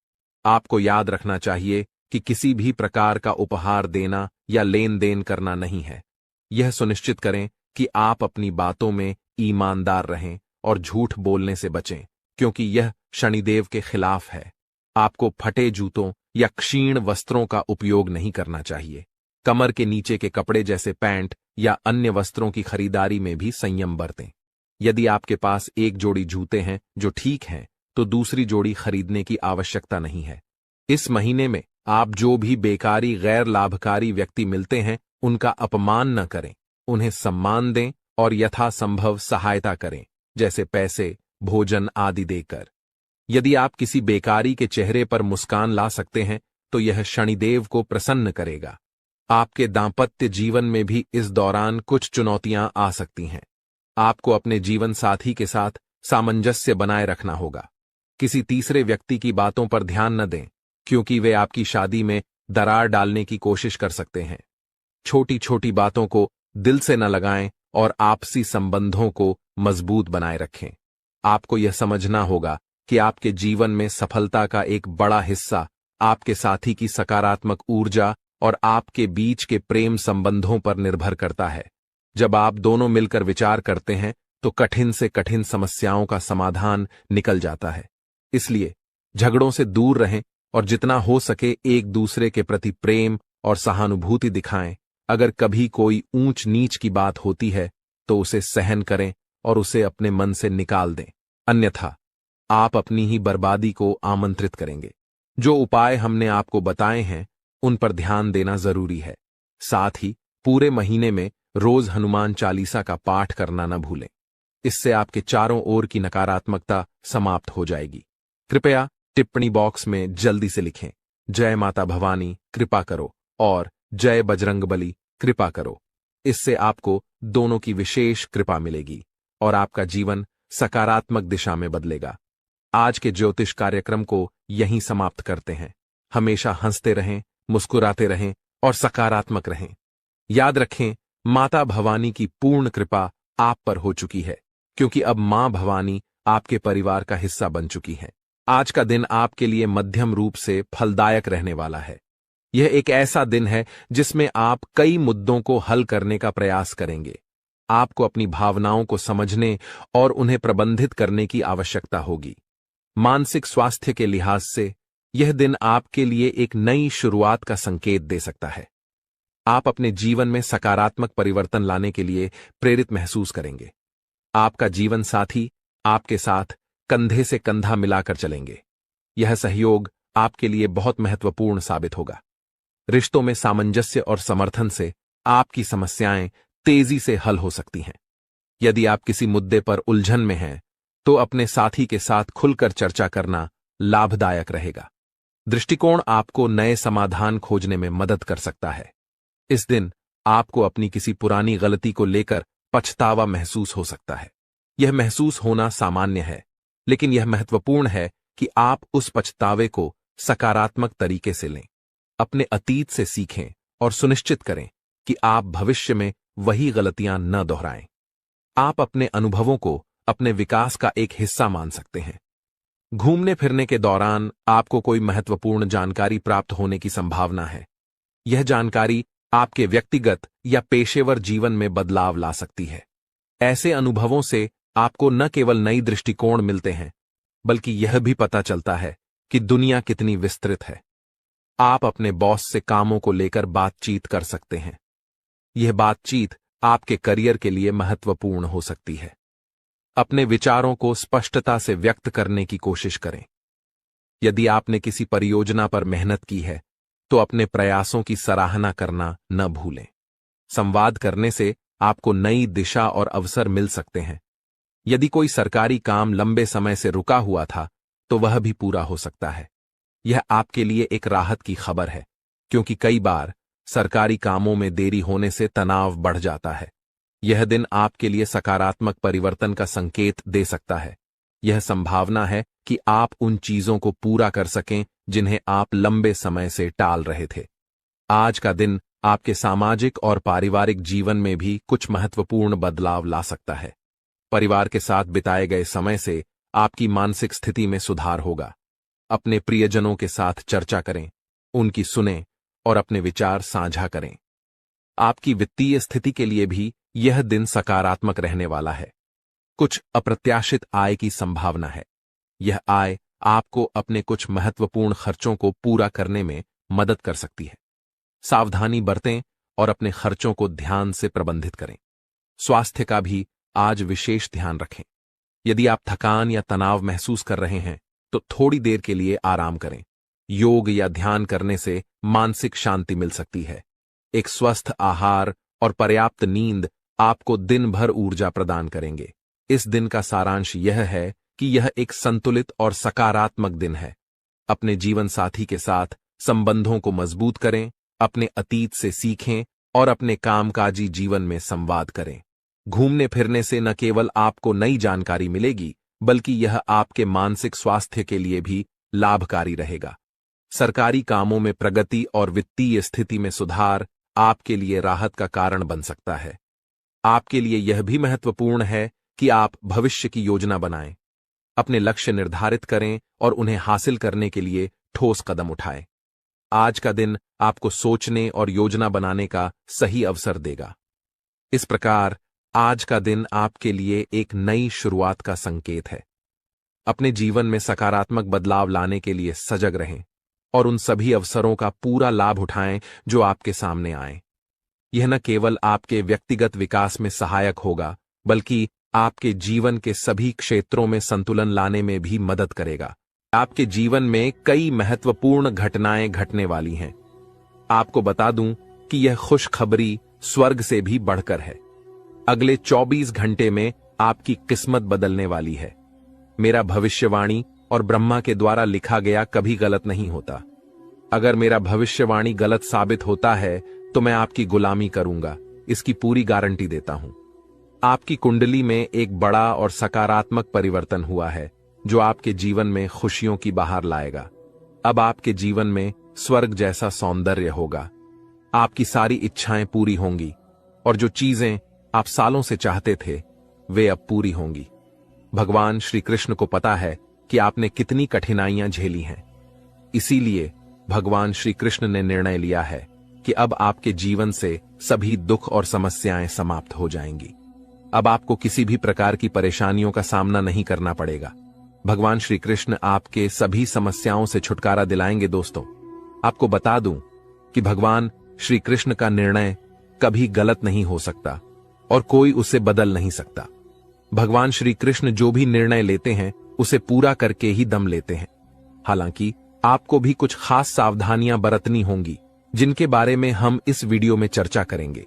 आपको याद रखना चाहिए कि किसी भी प्रकार का उपहार देना या लेन देन करना नहीं है। यह सुनिश्चित करें कि आप अपनी बातों में ईमानदार रहें और झूठ बोलने से बचें, क्योंकि यह शनिदेव के खिलाफ है। आपको फटे जूतों या क्षीण वस्त्रों का उपयोग नहीं करना चाहिए। कमर के नीचे के कपड़े जैसे पैंट या अन्य वस्त्रों की खरीदारी में भी संयम बरतें। यदि आपके पास एक जोड़ी जूते हैं जो ठीक हैं, तो दूसरी जोड़ी खरीदने की आवश्यकता नहीं है। इस महीने में आप जो भी बेकारी गैर लाभकारी व्यक्ति मिलते हैं उनका अपमान न करें, उन्हें सम्मान दें और यथासंभव सहायता करें, जैसे पैसे, भोजन आदि देकर। यदि आप किसी बेकारी के चेहरे पर मुस्कान ला सकते हैं तो यह शनिदेव को प्रसन्न करेगा। आपके दांपत्य जीवन में भी इस दौरान कुछ चुनौतियां आ सकती हैं। आपको अपने जीवन साथी के साथ सामंजस्य बनाए रखना होगा। किसी तीसरे व्यक्ति की बातों पर ध्यान न दें, क्योंकि वे आपकी शादी में दरार डालने की कोशिश कर सकते हैं। छोटी छोटी बातों को दिल से न लगाएं और आपसी संबंधों को मजबूत बनाए रखें। आपको यह समझना होगा कि आपके जीवन में सफलता का एक बड़ा हिस्सा आपके साथी की सकारात्मक ऊर्जा और आपके बीच के प्रेम संबंधों पर निर्भर करता है। जब आप दोनों मिलकर विचार करते हैं तो कठिन से कठिन समस्याओं का समाधान निकल जाता है। इसलिए झगड़ों से दूर रहें और जितना हो सके एक दूसरे के प्रति प्रेम और सहानुभूति दिखाएं। अगर कभी कोई ऊंच नीच की बात होती है तो उसे सहन करें और उसे अपने मन से निकाल दें, अन्यथा आप अपनी ही बर्बादी को आमंत्रित करेंगे। जो उपाय हमने आपको बताए हैं उन पर ध्यान देना जरूरी है। साथ ही पूरे महीने में रोज हनुमान चालीसा का पाठ करना न भूलें। इससे आपके चारों ओर की नकारात्मकता समाप्त हो जाएगी। कृपया टिप्पणी बॉक्स में जल्दी से लिखें, जय माता भवानी कृपा करो और जय बजरंगबली कृपा करो। इससे आपको दोनों की विशेष कृपा मिलेगी और आपका जीवन सकारात्मक दिशा में बदलेगा। आज के ज्योतिष कार्यक्रम को यहीं समाप्त करते हैं। हमेशा हंसते रहें, मुस्कुराते रहें और सकारात्मक रहें। याद रखें, माता भवानी की पूर्ण कृपा आप पर हो चुकी है, क्योंकि अब मां भवानी आपके परिवार का हिस्सा बन चुकी हैं। आज का दिन आपके लिए मध्यम रूप से फलदायक रहने वाला है। यह एक ऐसा दिन है जिसमें आप कई मुद्दों को हल करने का प्रयास करेंगे। आपको अपनी भावनाओं को समझने और उन्हें प्रबंधित करने की आवश्यकता होगी। मानसिक स्वास्थ्य के लिहाज से यह दिन आपके लिए एक नई शुरुआत का संकेत दे सकता है। आप अपने जीवन में सकारात्मक परिवर्तन लाने के लिए प्रेरित महसूस करेंगे। आपका जीवन साथी आपके साथ कंधे से कंधा मिलाकर चलेंगे। यह सहयोग आपके लिए बहुत महत्वपूर्ण साबित होगा। रिश्तों में सामंजस्य और समर्थन से आपकी समस्याएं तेजी से हल हो सकती हैं। यदि आप किसी मुद्दे पर उलझन में हैं, तो अपने साथी के साथ खुलकर चर्चा करना लाभदायक रहेगा। दृष्टिकोण आपको नए समाधान खोजने में मदद कर सकता है। इस दिन आपको अपनी किसी पुरानी गलती को लेकर पछतावा महसूस हो सकता है। यह महसूस होना सामान्य है, लेकिन यह महत्वपूर्ण है कि आप उस पछतावे को सकारात्मक तरीके से लें। अपने अतीत से सीखें और सुनिश्चित करें कि आप भविष्य में वही गलतियां न दोहराएं। आप अपने अनुभवों को अपने विकास का एक हिस्सा मान सकते हैं। घूमने फिरने के दौरान आपको कोई महत्वपूर्ण जानकारी प्राप्त होने की संभावना है। यह जानकारी आपके व्यक्तिगत या पेशेवर जीवन में बदलाव ला सकती है। ऐसे अनुभवों से आपको न केवल नई दृष्टिकोण मिलते हैं, बल्कि यह भी पता चलता है कि दुनिया कितनी विस्तृत है। आप अपने बॉस से कामों को लेकर बातचीत कर सकते हैं। यह बातचीत आपके करियर के लिए महत्वपूर्ण हो सकती है। अपने विचारों को स्पष्टता से व्यक्त करने की कोशिश करें। यदि आपने किसी परियोजना पर मेहनत की है तो अपने प्रयासों की सराहना करना न भूलें। संवाद करने से आपको नई दिशा और अवसर मिल सकते हैं। यदि कोई सरकारी काम लंबे समय से रुका हुआ था तो वह भी पूरा हो सकता है। यह आपके लिए एक राहत की खबर है, क्योंकि कई बार सरकारी कामों में देरी होने से तनाव बढ़ जाता है। यह दिन आपके लिए सकारात्मक परिवर्तन का संकेत दे सकता है। यह संभावना है कि आप उन चीजों को पूरा कर सकें जिन्हें आप लंबे समय से टाल रहे थे। आज का दिन आपके सामाजिक और पारिवारिक जीवन में भी कुछ महत्वपूर्ण बदलाव ला सकता है। परिवार के साथ बिताए गए समय से आपकी मानसिक स्थिति में सुधार होगा। अपने प्रियजनों के साथ चर्चा करें, उनकी सुनें और अपने विचार साझा करें। आपकी वित्तीय स्थिति के लिए भी यह दिन सकारात्मक रहने वाला है। कुछ अप्रत्याशित आय की संभावना है। यह आय आपको अपने कुछ महत्वपूर्ण खर्चों को पूरा करने में मदद कर सकती है। सावधानी बरतें और अपने खर्चों को ध्यान से प्रबंधित करें। स्वास्थ्य का भी आज विशेष ध्यान रखें। यदि आप थकान या तनाव महसूस कर रहे हैं तो थोड़ी देर के लिए आराम करें। योग या ध्यान करने से मानसिक शांति मिल सकती है। एक स्वस्थ आहार और पर्याप्त नींद आपको दिन भर ऊर्जा प्रदान करेंगे। इस दिन का सारांश यह है कि यह एक संतुलित और सकारात्मक दिन है। अपने जीवन साथी के साथ संबंधों को मजबूत करें, अपने अतीत से सीखें और अपने कामकाजी जीवन में संवाद करें। घूमने फिरने से न केवल आपको नई जानकारी मिलेगी, बल्कि यह आपके मानसिक स्वास्थ्य के लिए भी लाभकारी रहेगा। सरकारी कामों में प्रगति और वित्तीय स्थिति में सुधार आपके लिए राहत का कारण बन सकता है। आपके लिए यह भी महत्वपूर्ण है कि आप भविष्य की योजना बनाएं, अपने लक्ष्य निर्धारित करें और उन्हें हासिल करने के लिए ठोस कदम उठाएं। आज का दिन आपको सोचने और योजना बनाने का सही अवसर देगा। इस प्रकार आज का दिन आपके लिए एक नई शुरुआत का संकेत है। अपने जीवन में सकारात्मक बदलाव लाने के लिए सजग रहें और उन सभी अवसरों का पूरा लाभ उठाएं जो आपके सामने आएं। यह न केवल आपके व्यक्तिगत विकास में सहायक होगा, बल्कि आपके जीवन के सभी क्षेत्रों में संतुलन लाने में भी मदद करेगा। आपके जीवन में कई महत्वपूर्ण घटनाएं घटने वाली हैं। आपको बता दूं कि यह खुशखबरी स्वर्ग से भी बढ़कर है। अगले 24 घंटे में आपकी किस्मत बदलने वाली है। मेरा भविष्यवाणी और ब्रह्मा के द्वारा लिखा गया कभी गलत नहीं होता। अगर मेरा भविष्यवाणी गलत साबित होता है तो मैं आपकी गुलामी करूंगा, इसकी पूरी गारंटी देता हूं। आपकी कुंडली में एक बड़ा और सकारात्मक परिवर्तन हुआ है जो आपके जीवन में खुशियों की बहार लाएगा। अब आपके जीवन में स्वर्ग जैसा सौंदर्य होगा। आपकी सारी इच्छाएं पूरी होंगी और जो चीजें आप सालों से चाहते थे वे अब पूरी होंगी। भगवान श्री कृष्ण को पता है कि आपने कितनी कठिनाइयां झेली हैं। इसीलिए भगवान श्री कृष्ण ने निर्णय लिया है कि अब आपके जीवन से सभी दुख और समस्याएं समाप्त हो जाएंगी। अब आपको किसी भी प्रकार की परेशानियों का सामना नहीं करना पड़ेगा। भगवान श्री कृष्ण आपके सभी समस्याओं से छुटकारा दिलाएंगे। दोस्तों, आपको बता दूं कि भगवान श्री कृष्ण का निर्णय कभी गलत नहीं हो सकता और कोई उसे बदल नहीं सकता। भगवान श्री कृष्ण जो भी निर्णय लेते हैं उसे पूरा करके ही दम लेते हैं। हालांकि आपको भी कुछ खास सावधानियां बरतनी होंगी जिनके बारे में हम इस वीडियो में चर्चा करेंगे।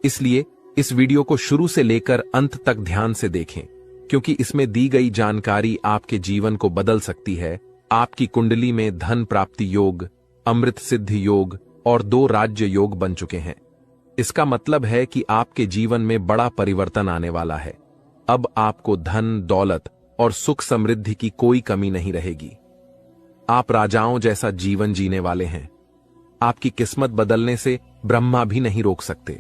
इसलिए इस वीडियो को शुरू से लेकर अंत तक ध्यान से देखें, क्योंकि इसमें दी गई जानकारी आपके जीवन को बदल सकती है। आपकी कुंडली में धन प्राप्ति योग, अमृत सिद्धि योग और 2 राज्य योग बन चुके हैं। इसका मतलब है कि आपके जीवन में बड़ा परिवर्तन आने वाला है। अब आपको धन, दौलत और सुख समृद्धि की कोई कमी नहीं रहेगी। आप राजाओं जैसा जीवन जीने वाले हैं। आपकी किस्मत बदलने से ब्रह्मा भी नहीं रोक सकते,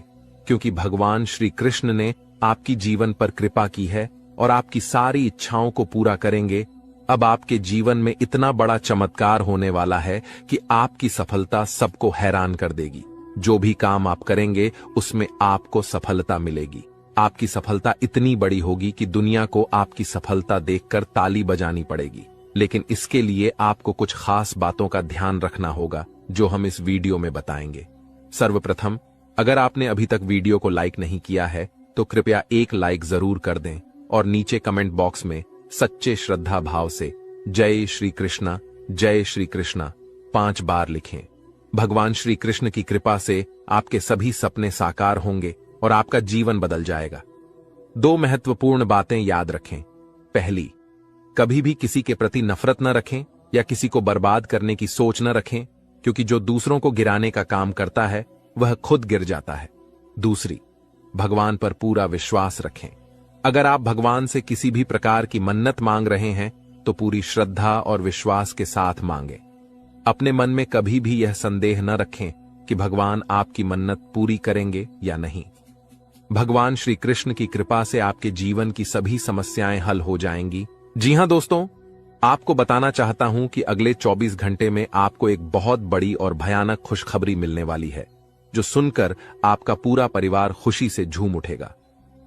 क्योंकि भगवान श्री कृष्ण ने आपकी जीवन पर कृपा की है और आपकी सारी इच्छाओं को पूरा करेंगे। अब आपके जीवन में इतना बड़ा चमत्कार होने वाला है कि आपकी सफलता सबको हैरान कर देगी। जो भी काम आप करेंगे उसमें आपको सफलता मिलेगी। आपकी सफलता इतनी बड़ी होगी कि दुनिया को आपकी सफलता देखकर ताली बजानी पड़ेगी। लेकिन इसके लिए आपको कुछ खास बातों का ध्यान रखना होगा जो हम इस वीडियो में बताएंगे। सर्वप्रथम, अगर आपने अभी तक वीडियो को लाइक नहीं किया है तो कृपया एक लाइक जरूर कर दें और नीचे कमेंट बॉक्स में सच्चे श्रद्धा भाव से जय श्री कृष्णा 5 बार लिखें। भगवान श्री कृष्ण की कृपा से आपके सभी सपने साकार होंगे और आपका जीवन बदल जाएगा। 2 महत्वपूर्ण बातें याद रखें। पहली, कभी भी किसी के प्रति नफरत न रखें या किसी को बर्बाद करने की सोच न रखें, क्योंकि जो दूसरों को गिराने का काम करता है वह खुद गिर जाता है। दूसरी, भगवान पर पूरा विश्वास रखें। अगर आप भगवान से किसी भी प्रकार की मन्नत मांग रहे हैं तो पूरी श्रद्धा और विश्वास के साथ मांगें। अपने मन में कभी भी यह संदेह न रखें कि भगवान आपकी मन्नत पूरी करेंगे या नहीं। भगवान श्री कृष्ण की कृपा से आपके जीवन की सभी समस्याएं हल हो जाएंगी। जी हां दोस्तों, आपको बताना चाहता हूं कि अगले 24 घंटे में आपको एक बहुत बड़ी और भयानक खुशखबरी मिलने वाली है, जो सुनकर आपका पूरा परिवार खुशी से झूम उठेगा।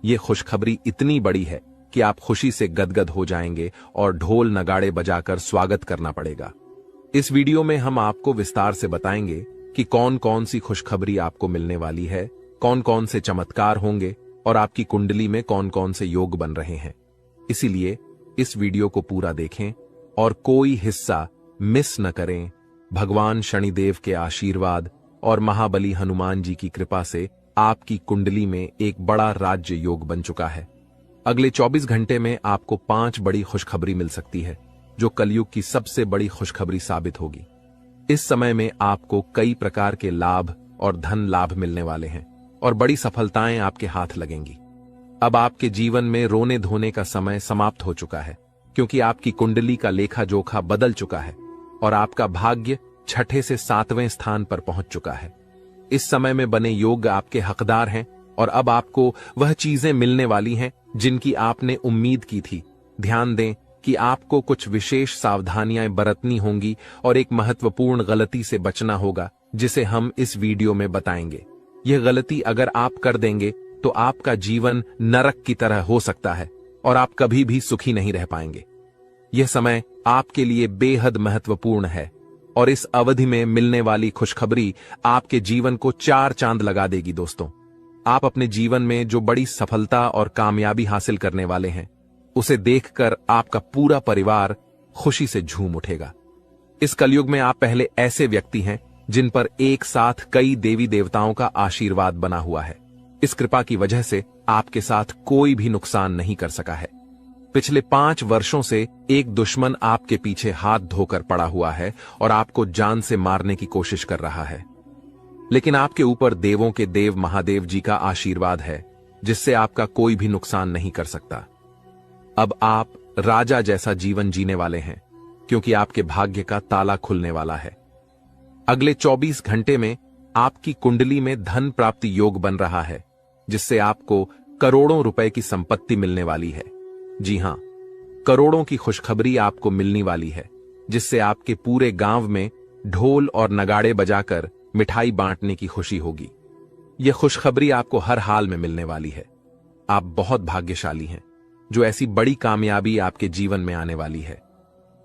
यह खुशखबरी इतनी बड़ी है कि आप खुशी से गदगद हो जाएंगे और ढोल नगाड़े बजाकर स्वागत करना पड़ेगा। इस वीडियो में हम आपको विस्तार से बताएंगे कि कौन कौन सी खुशखबरी आपको मिलने वाली है, कौन कौन से चमत्कार होंगे और आपकी कुंडली में कौन कौन से योग बन रहे हैं। इसीलिए इस वीडियो को पूरा देखें और कोई हिस्सा मिस न करें। भगवान शनिदेव के आशीर्वाद और महाबली हनुमान जी की कृपा से आपकी कुंडली में एक बड़ा राज्य योग बन चुका है। अगले 24 घंटे में आपको 5 बड़ी खुशखबरी मिल सकती है, जो कलयुग की सबसे बड़ी खुशखबरी साबित होगी। इस समय में आपको कई प्रकार के लाभ और धन लाभ मिलने वाले हैं और बड़ी सफलताएं आपके हाथ लगेंगी। अब आपके जीवन में रोने धोने का समय समाप्त हो चुका है, क्योंकि आपकी कुंडली का लेखा जोखा बदल चुका है और आपका भाग्य 6ठे से 7वें स्थान पर पहुंच चुका है। इस समय में बने योग आपके हकदार हैं और अब आपको वह चीजें मिलने वाली हैं जिनकी आपने उम्मीद की थी। ध्यान दें कि आपको कुछ विशेष सावधानियां बरतनी होंगी और एक महत्वपूर्ण गलती से बचना होगा, जिसे हम इस वीडियो में बताएंगे। यह गलती अगर आप कर देंगे तो आपका जीवन नरक की तरह हो सकता है और आप कभी भी सुखी नहीं रह पाएंगे। यह समय आपके लिए बेहद महत्वपूर्ण है और इस अवधि में मिलने वाली खुशखबरी आपके जीवन को 4 चांद लगा देगी। दोस्तों, आप अपने जीवन में जो बड़ी सफलता और कामयाबी हासिल करने वाले हैं, उसे देखकर आपका पूरा परिवार खुशी से झूम उठेगा। इस कलयुग में आप पहले ऐसे व्यक्ति हैं जिन पर एक साथ कई देवी देवताओं का आशीर्वाद बना हुआ है। इस कृपा की वजह से आपके साथ कोई भी नुकसान नहीं कर सका है। पिछले 5 वर्षों से एक दुश्मन आपके पीछे हाथ धोकर पड़ा हुआ है और आपको जान से मारने की कोशिश कर रहा है, लेकिन आपके ऊपर देवों के देव महादेव जी का आशीर्वाद है, जिससे आपका कोई भी नुकसान नहीं कर सकता। अब आप राजा जैसा जीवन जीने वाले हैं, क्योंकि आपके भाग्य का ताला खुलने वाला है। अगले 24 घंटे में आपकी कुंडली में धन प्राप्ति योग बन रहा है, जिससे आपको करोड़ों रुपए की संपत्ति मिलने वाली है। जी हां, करोड़ों की खुशखबरी आपको मिलने वाली है, जिससे आपके पूरे गांव में ढोल और नगाड़े बजाकर मिठाई बांटने की खुशी होगी। यह खुशखबरी आपको हर हाल में मिलने वाली है। आप बहुत भाग्यशाली हैं, जो ऐसी बड़ी कामयाबी आपके जीवन में आने वाली है।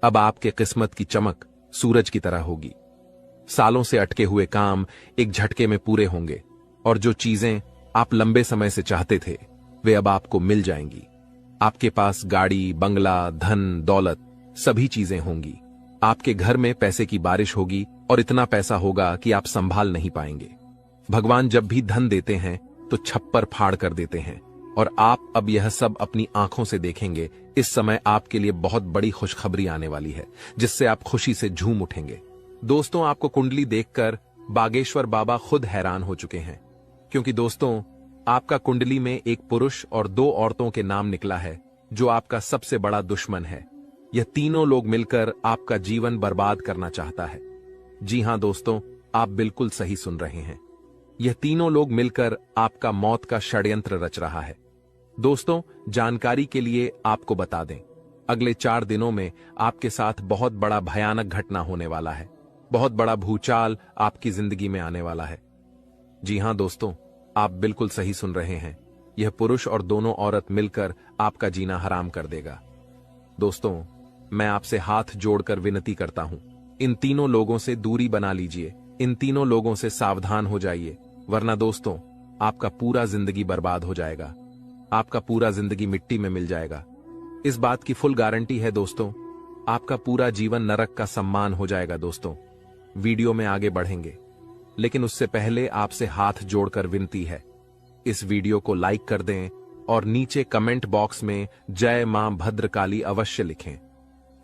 अब आपके किस्मत की चमक सूरज की तरह होगी। सालों से अटके हुए काम एक झटके में पूरे होंगे और जो चीजें आप लंबे समय से चाहते थे, वे अब आपको मिल जाएंगी। आपके पास गाड़ी, बंगला, धन, दौलत सभी चीजें होंगी। आपके घर में पैसे की बारिश होगी और इतना पैसा होगा कि आप संभाल नहीं पाएंगे। भगवान जब भी धन देते हैं तो छप्पर फाड़ कर देते हैं और आप अब यह सब अपनी आंखों से देखेंगे। इस समय आपके लिए बहुत बड़ी खुशखबरी आने वाली है, जिससे आप खुशी से झूम उठेंगे। दोस्तों, आपको कुंडली देखकर बागेश्वर बाबा खुद हैरान हो चुके हैं, क्योंकि दोस्तों, आपका कुंडली में एक पुरुष और 2 औरतों के नाम निकला है, जो आपका सबसे बड़ा दुश्मन है। यह तीनों लोग मिलकर आपका जीवन बर्बाद करना चाहता है। जी हां दोस्तों, आप बिल्कुल सही सुन रहे हैं। यह तीनों लोग मिलकर आपका मौत का षड्यंत्र रच रहा है। दोस्तों, जानकारी के लिए आपको बता दें, अगले 4 दिनों में आपके साथ बहुत बड़ा भयानक घटना होने वाला है। बहुत बड़ा भूचाल आपकी जिंदगी में आने वाला है। जी हां दोस्तों, आप बिल्कुल सही सुन रहे हैं। यह पुरुष और दोनों औरत मिलकर आपका जीना हराम कर देगा। दोस्तों, मैं आपसे हाथ जोड़कर विनती करता हूं, इन तीनों लोगों से दूरी बना लीजिए, इन तीनों लोगों से सावधान हो जाइए, वरना दोस्तों आपका पूरा जिंदगी बर्बाद हो जाएगा, आपका पूरा जिंदगी मिट्टी में मिल जाएगा। इस बात की फुल गारंटी है दोस्तों, आपका पूरा जीवन नरक का सम्मान हो जाएगा। दोस्तों वीडियो में आगे बढ़ेंगे, लेकिन उससे पहले आपसे हाथ जोड़कर विनती है, इस वीडियो को लाइक कर दें और नीचे कमेंट बॉक्स में जय मां भद्रकाली अवश्य लिखें।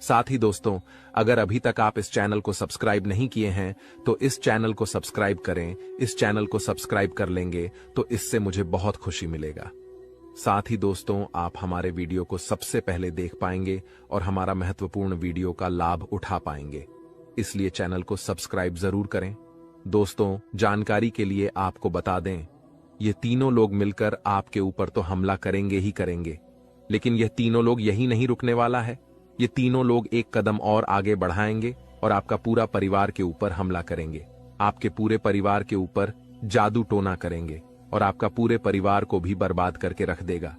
साथ ही दोस्तों, अगर अभी तक आप इस चैनल को सब्सक्राइब नहीं किए हैं तो इस चैनल को सब्सक्राइब करें। इस चैनल को सब्सक्राइब कर लेंगे तो इससे मुझे बहुत खुशी मिलेगा। साथ ही दोस्तों, आप हमारे वीडियो को सबसे पहले देख पाएंगे और हमारा महत्वपूर्ण वीडियो का लाभ उठा पाएंगे, इसलिए चैनल को सब्सक्राइब जरूर करें। दोस्तों जानकारी के लिए आपको बता दें, ये तीनों लोग मिलकर आपके ऊपर तो हमला करेंगे ही करेंगे, लेकिन यह तीनों लोग यही नहीं रुकने वाला है। ये तीनों लोग एक कदम और आगे बढ़ाएंगे और आपका पूरा परिवार के ऊपर हमला करेंगे। आपके पूरे परिवार के ऊपर जादू टोना करेंगे और आपका पूरे परिवार को भी बर्बाद करके रख देगा।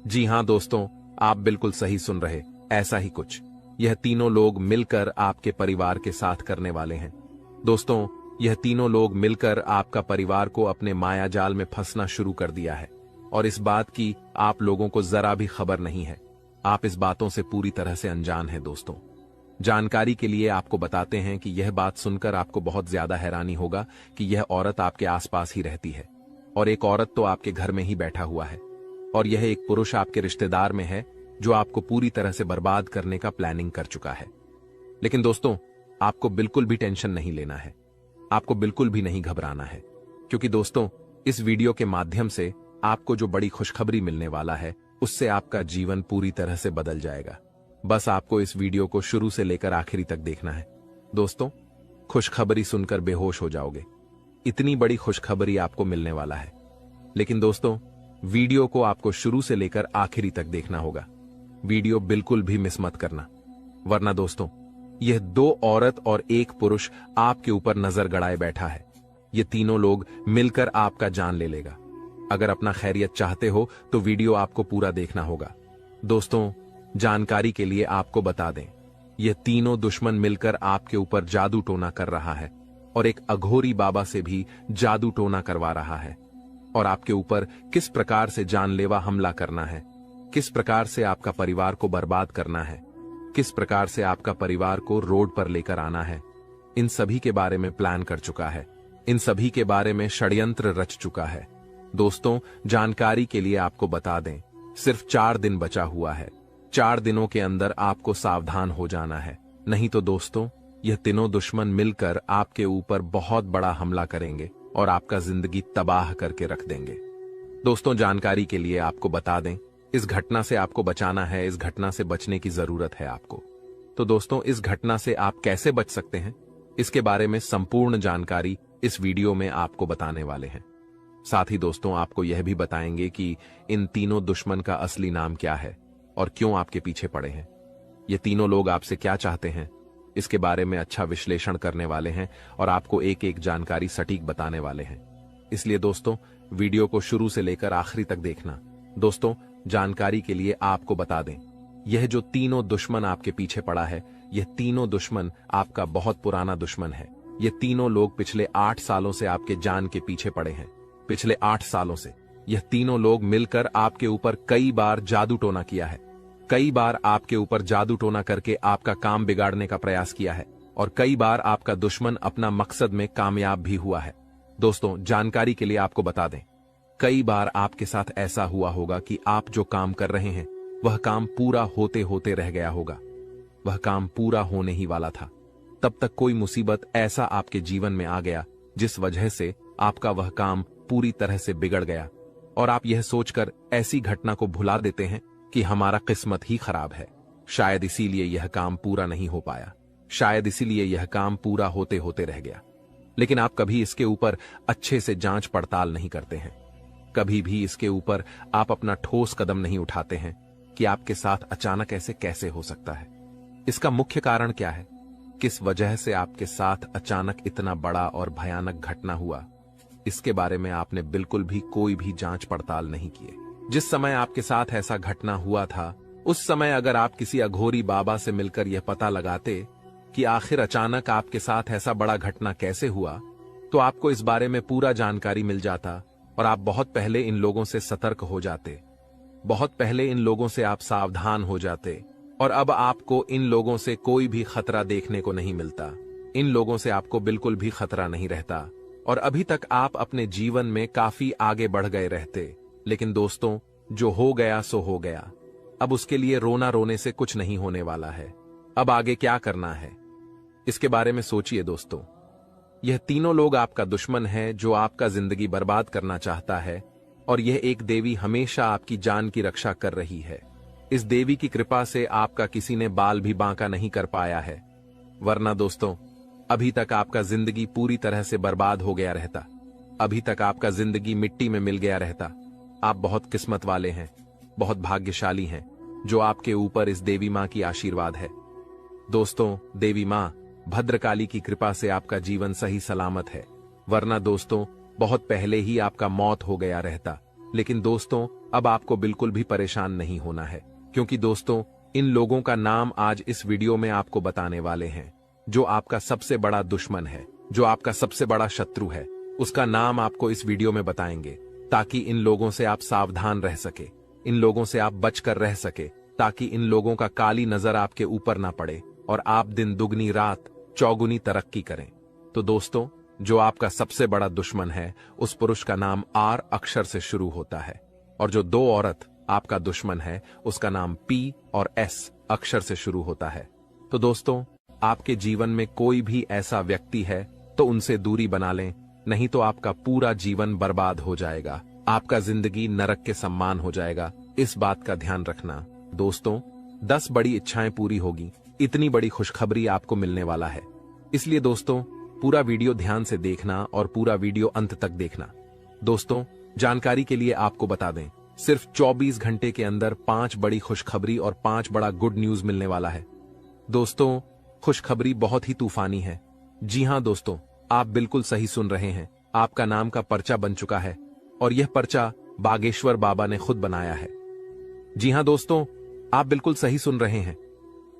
जी हां दोस्तों, आप बिल्कुल सही सुन रहे, ऐसा ही कुछ यह तीनों लोग मिलकर आपके परिवार के साथ करने वाले हैं। दोस्तों यह तीनों लोग मिलकर आपका परिवार को अपने माया जाल में फंसना शुरू कर दिया है और इस बात की आप लोगों को जरा भी खबर नहीं है। आप इस बातों से पूरी तरह से अनजान हैं। दोस्तों जानकारी के लिए आपको बताते हैं कि यह बात सुनकर आपको बहुत ज्यादा हैरानी होगा कि यह औरत आपके आसपास ही रहती है और एक औरत तो आपके घर में ही बैठा हुआ है और यह एक पुरुष आपके रिश्तेदार में है जो आपको पूरी तरह से बर्बाद करने का प्लानिंग कर चुका है। लेकिन दोस्तों आपको बिल्कुल भी टेंशन नहीं लेना है, आपको बिल्कुल भी नहीं घबराना है, क्योंकि दोस्तों इस वीडियो के माध्यम से आपको जो बड़ी खुशखबरी मिलने वाला है उससे आपका जीवन पूरी तरह से बदल जाएगा। बस आपको इस वीडियो को शुरू से लेकर आखिरी तक देखना है। दोस्तों खुशखबरी सुनकर बेहोश हो जाओगे, इतनी बड़ी खुशखबरी आपको मिलने वाला है। लेकिन दोस्तों वीडियो को आपको शुरू से लेकर आखिरी तक देखना होगा, वीडियो बिल्कुल भी मिस मत करना, वरना दोस्तों यह दो औरत और एक पुरुष आपके ऊपर नजर गड़ाए बैठा है। ये तीनों लोग मिलकर आपका जान ले लेगा। अगर अपना खैरियत चाहते हो तो वीडियो आपको पूरा देखना होगा। दोस्तों जानकारी के लिए आपको बता दें, यह तीनों दुश्मन मिलकर आपके ऊपर जादू टोना कर रहा है और एक अघोरी बाबा से भी जादू टोना करवा रहा है और आपके ऊपर किस प्रकार से जानलेवा हमला करना है, किस प्रकार से आपका परिवार को बर्बाद करना है, किस प्रकार से आपका परिवार को रोड पर लेकर आना है, इन सभी के बारे में प्लान कर चुका है, इन सभी के बारे में षड्यंत्र रच चुका है। दोस्तों जानकारी के लिए आपको बता दें, सिर्फ 4 दिन बचा हुआ है। 4 दिनों के अंदर आपको सावधान हो जाना है, नहीं तो दोस्तों यह तीनों दुश्मन मिलकर आपके ऊपर बहुत बड़ा हमला करेंगे और आपका जिंदगी तबाह करके रख देंगे। दोस्तों जानकारी के लिए आपको बता दें, इस घटना से आपको बचाना है, इस घटना से बचने की जरूरत है आपको। तो दोस्तों इस घटना से आप कैसे बच सकते हैं, इसके बारे में संपूर्ण जानकारी इस वीडियो में आपको बताने वाले हैं। साथ ही दोस्तों आपको यह भी बताएंगे कि इन तीनों दुश्मन का असली नाम क्या है और क्यों आपके पीछे पड़े हैं, ये तीनों लोग आपसे क्या चाहते हैं, इसके बारे में अच्छा विश्लेषण करने वाले हैं और आपको एक एक जानकारी सटीक बताने वाले हैं। इसलिए दोस्तों वीडियो को शुरू से लेकर आखिरी तक देखना। दोस्तों जानकारी के लिए आपको बता दें, यह जो तीनों दुश्मन आपके पीछे पड़ा है, यह तीनों दुश्मन आपका बहुत पुराना दुश्मन है। ये तीनों लोग पिछले 8 सालों से आपके जान के पीछे पड़े हैं। पिछले 8 सालों से यह तीनों लोग मिलकर आपके ऊपर कई बार जादू टोना किया है, कई बार आपके ऊपर जादू टोना करके आपका काम बिगाड़ने का प्रयास किया है और कई बार आपका दुश्मन अपना मकसद में कामयाब भी हुआ है। दोस्तों जानकारी के लिए आपको बता दें, कई बार आपके साथ ऐसा हुआ होगा कि आप जो काम कर रहे हैं वह काम पूरा होते होते रह गया होगा, वह काम पूरा होने ही वाला था, तब तक कोई मुसीबत ऐसा आपके जीवन में आ गया जिस वजह से आपका वह काम पूरी तरह से बिगड़ गया और आप यह सोचकर ऐसी घटना को भुला देते हैं कि हमारा किस्मत ही खराब है, शायद इसीलिए यह काम पूरा नहीं हो पाया, शायद इसीलिए यह काम पूरा होते होते रह गया। लेकिन आप कभी इसके ऊपर अच्छे से जांच पड़ताल नहीं करते हैं, कभी भी इसके ऊपर आप अपना ठोस कदम नहीं उठाते हैं कि आपके साथ अचानक ऐसे कैसे हो सकता है, इसका मुख्य कारण क्या है, किस वजह से आपके साथ अचानक इतना बड़ा और भयानक घटना हुआ, इसके बारे में आपने बिल्कुल भी कोई भी जांच पड़ताल नहीं किए। जिस समय आपके साथ ऐसा घटना हुआ था उस समय अगर आप किसी अघोरी बाबा से मिलकर यह पता लगाते कि आखिर अचानक आपके साथ ऐसा बड़ा घटना कैसे हुआ, तो आपको इस बारे में पूरा जानकारी मिल जाता और आप बहुत पहले इन लोगों से सतर्क हो जाते, बहुत पहले इन लोगों से आप सावधान हो जाते। और अब आपको इन लोगों से कोई भी खतरा देखने को नहीं मिलता, इन लोगों से आपको बिल्कुल भी खतरा नहीं रहता और अभी तक आप अपने जीवन में काफी आगे बढ़ गए रहते। लेकिन दोस्तों, जो हो गया सो हो गया, अब उसके लिए रोना रोने से कुछ नहीं होने वाला है। अब आगे क्या करना है, इसके बारे में सोचिए दोस्तों। यह तीनों लोग आपका दुश्मन है जो आपका जिंदगी बर्बाद करना चाहता है, और यह एक देवी हमेशा आपकी जान की रक्षा कर रही है। इस देवी की कृपा से आपका किसी ने बाल भी बांका नहीं कर पाया है, वरना दोस्तों अभी तक आपका जिंदगी पूरी तरह से बर्बाद हो गया रहता, अभी तक आपका जिंदगी मिट्टी में मिल गया रहता। आप बहुत किस्मत वाले हैं, बहुत भाग्यशाली हैं जो आपके ऊपर इस देवी मां की आशीर्वाद है। दोस्तों, देवी मां भद्रकाली की कृपा से आपका जीवन सही सलामत है, वरना दोस्तों बहुत पहले ही आपका मौत हो गया रहता। लेकिन दोस्तों, अब आपको बिल्कुल भी परेशान नहीं होना है, क्योंकि दोस्तों इन लोगों का नाम आज इस वीडियो में आपको बताने वाले हैं। जो आपका सबसे बड़ा दुश्मन है, जो आपका सबसे बड़ा शत्रु है, उसका नाम आपको इस वीडियो में बताएंगे, ताकि इन लोगों से आप सावधान रह सके, इन लोगों से आप बचकर रह सके, ताकि इन लोगों का काली नजर आपके ऊपर ना पड़े और आप दिन दुगनी रात चौगुनी तरक्की करें। तो दोस्तों, जो आपका सबसे बड़ा दुश्मन है, उस पुरुष का नाम आर अक्षर से शुरू होता है, और जो दो औरत आपका दुश्मन है, उसका नाम पी और एस अक्षर से शुरू होता है। तो दोस्तों, आपके जीवन में कोई भी ऐसा व्यक्ति है तो उनसे दूरी बना लें, नहीं तो आपका पूरा जीवन बर्बाद हो जाएगा, आपका जिंदगी नरक के सम्मान हो जाएगा। इस बात का ध्यान रखना। दोस्तों, 10 बड़ी इच्छाएं पूरी होगी, इतनी बड़ी खुशखबरी आपको मिलने वाला है। इसलिए दोस्तों, पूरा वीडियो ध्यान से देखना और पूरा वीडियो अंत तक देखना। दोस्तों, जानकारी के लिए आपको बता दें, सिर्फ 24 घंटे के अंदर 5 बड़ी खुशखबरी और 5 बड़ा गुड न्यूज मिलने वाला है। दोस्तों, खुशखबरी बहुत ही तूफानी है। जी हां दोस्तों, आप बिल्कुल सही सुन रहे हैं, आपका नाम का पर्चा बन चुका है, और यह पर्चा बागेश्वर बाबा ने खुद बनाया है। जी हां दोस्तों, आप बिल्कुल सही सुन रहे हैं,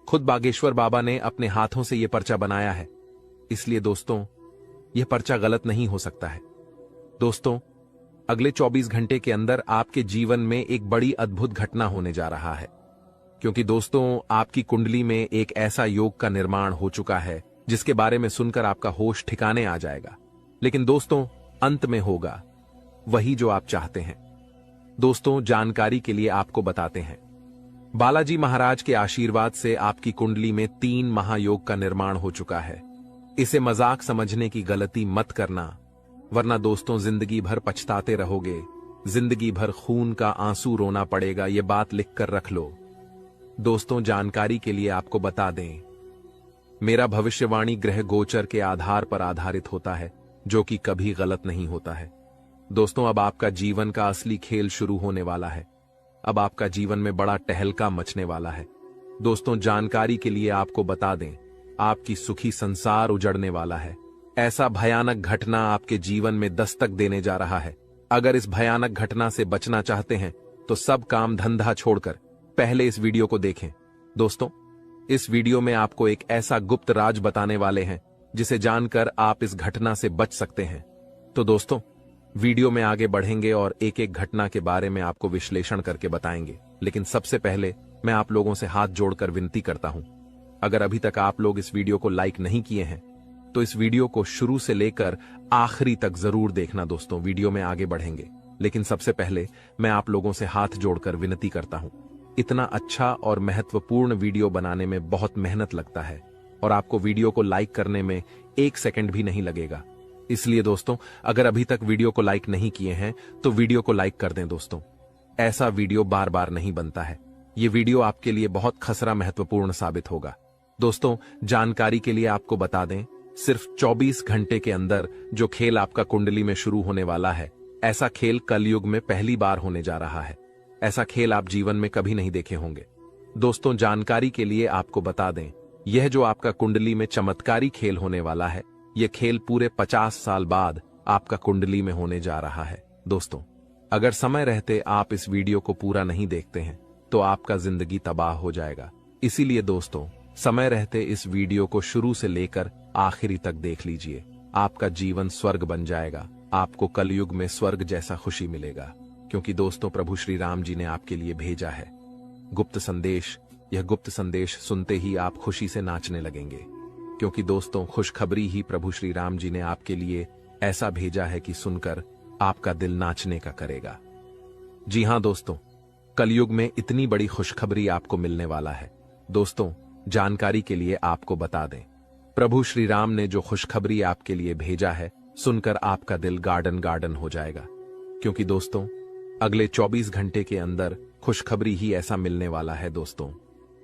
खुद बागेश्वर बाबा ने अपने हाथों से यह पर्चा बनाया है। इसलिए दोस्तों, यह पर्चा गलत नहीं हो सकता है। दोस्तों, अगले 24 घंटे के अंदर आपके जीवन में एक बड़ी अद्भुत घटना होने जा रहा है, क्योंकि दोस्तों आपकी कुंडली में एक ऐसा योग का निर्माण हो चुका है जिसके बारे में सुनकर आपका होश ठिकाने आ जाएगा। लेकिन दोस्तों, अंत में होगा वही जो आप चाहते हैं। दोस्तों, जानकारी के लिए आपको बताते हैं, बालाजी महाराज के आशीर्वाद से आपकी कुंडली में 3 महायोग का निर्माण हो चुका है। इसे मजाक समझने की गलती मत करना, वरना दोस्तों जिंदगी भर पछताते रहोगे, जिंदगी भर खून का आंसू रोना पड़ेगा, ये बात लिख कर रख लो। दोस्तों, जानकारी के लिए आपको बता दें, मेरा भविष्यवाणी ग्रह गोचर के आधार पर आधारित होता है, जो कि कभी गलत नहीं होता है। दोस्तों, अब आपका जीवन का असली खेल शुरू होने वाला है, अब आपका जीवन में बड़ा टहलका मचने वाला है। दोस्तों, जानकारी के लिए आपको बता दें, आपकी सुखी संसार उजड़ने वाला है। ऐसा भयानक घटना आपके जीवन में दस्तक देने जा रहा है। अगर इस भयानक घटना से बचना चाहते हैं तो सब काम धंधा छोड़कर पहले इस वीडियो को देखें। दोस्तों, इस वीडियो में आपको एक ऐसा गुप्त राज बताने वाले हैं जिसे जानकर आप इस घटना से बच सकते हैं। तो दोस्तों, वीडियो में आगे बढ़ेंगे और एक एक घटना के बारे में आपको विश्लेषण करके बताएंगे। लेकिन सबसे पहले मैं आप लोगों से हाथ जोड़कर विनती करता हूं, अगर अभी तक आप लोग इस वीडियो को लाइक नहीं किए हैं तो इस वीडियो को शुरू से लेकर आखिरी तक जरूर देखना। दोस्तों, वीडियो में आगे बढ़ेंगे, लेकिन सबसे पहले मैं आप लोगों से हाथ जोड़कर विनती करता हूं। इतना अच्छा और महत्वपूर्ण वीडियो बनाने में बहुत मेहनत लगता है और आपको वीडियो को लाइक करने में 1 सेकंड भी नहीं लगेगा। इसलिए दोस्तों, अगर अभी तक वीडियो को लाइक नहीं किए हैं तो वीडियो को लाइक कर दें। दोस्तों, ऐसा वीडियो बार बार नहीं बनता है, ये वीडियो आपके लिए बहुत खसरा महत्वपूर्ण साबित होगा। दोस्तों, जानकारी के लिए आपको बता दें, सिर्फ 24 घंटे के अंदर जो खेल आपका कुंडली में शुरू होने वाला है, ऐसा खेल कलयुग में पहली बार होने जा रहा है। ऐसा खेल आप जीवन में कभी नहीं देखे होंगे। दोस्तों, जानकारी के लिए आपको बता दें, यह जो आपका कुंडली में चमत्कारी खेल होने वाला है, यह खेल पूरे 50 साल बाद आपका कुंडली में होने जा रहा है। दोस्तों, अगर समय रहते आप इस वीडियो को पूरा नहीं देखते हैं तो आपका जिंदगी तबाह हो जाएगा। इसीलिए दोस्तों, समय रहते इस वीडियो को शुरू से लेकर आखिरी तक देख लीजिए। आपका जीवन स्वर्ग बन जाएगा। आपको कलयुग में स्वर्ग जैसा खुशी मिलेगा, क्योंकि दोस्तों प्रभु श्री राम जी ने आपके लिए भेजा है गुप्त संदेश। यह गुप्त संदेश सुनते ही आप खुशी से नाचने लगेंगे, क्योंकि दोस्तों खुशखबरी ही प्रभु श्री राम जी ने आपके लिए ऐसा भेजा है कि सुनकर आपका दिल नाचने का करेगा। जी हां दोस्तों, कलयुग में इतनी बड़ी खुशखबरी आपको मिलने वाला है। दोस्तों जानकारी के लिए आपको बता दें, प्रभु श्री राम ने जो खुशखबरी आपके लिए भेजा है, सुनकर आपका दिल गार्डन गार्डन हो जाएगा, क्योंकि दोस्तों अगले 24 घंटे के अंदर खुशखबरी ही ऐसा मिलने वाला है। दोस्तों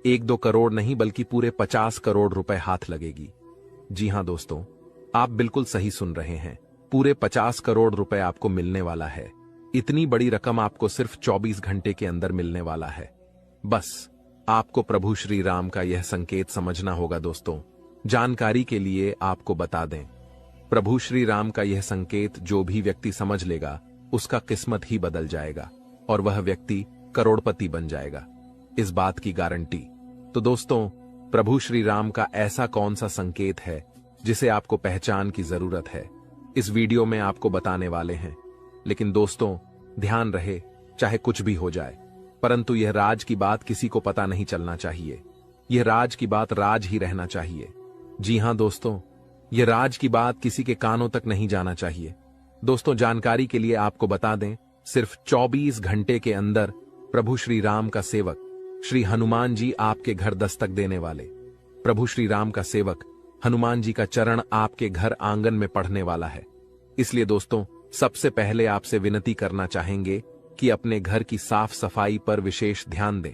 1-2 करोड़ नहीं बल्कि पूरे 50 करोड़ रुपए हाथ लगेगी। जी हां दोस्तों, आप बिल्कुल सही सुन रहे हैं, पूरे 50 करोड़ रुपए आपको मिलने वाला है। इतनी बड़ी रकम आपको सिर्फ 24 घंटे के अंदर मिलने वाला है। बस आपको प्रभु श्री राम का यह संकेत समझना होगा। दोस्तों जानकारी के लिए आपको बता दें, प्रभु श्री राम का यह संकेत जो भी व्यक्ति समझ लेगा उसका किस्मत ही बदल जाएगा और वह व्यक्ति करोड़पति बन जाएगा, इस बात की गारंटी। तो दोस्तों प्रभु श्री राम का ऐसा कौन सा संकेत है जिसे आपको पहचान की जरूरत है, इस वीडियो में आपको बताने वाले हैं। लेकिन दोस्तों ध्यान रहे, चाहे कुछ भी हो जाए, परंतु यह राज की बात किसी को पता नहीं चलना चाहिए। यह राज की बात राज ही रहना चाहिए। जी हां दोस्तों, यह राज की बात किसी के कानों तक नहीं जाना चाहिए। दोस्तों जानकारी के लिए आपको बता दें, सिर्फ 24 घंटे के अंदर प्रभु श्री राम का सेवक श्री हनुमान जी आपके घर दस्तक देने वाले। प्रभु श्री राम का सेवक हनुमान जी का चरण आपके घर आंगन में पढ़ने वाला है। इसलिए दोस्तों सबसे पहले आपसे विनती करना चाहेंगे कि अपने घर की साफ सफाई पर विशेष ध्यान दें।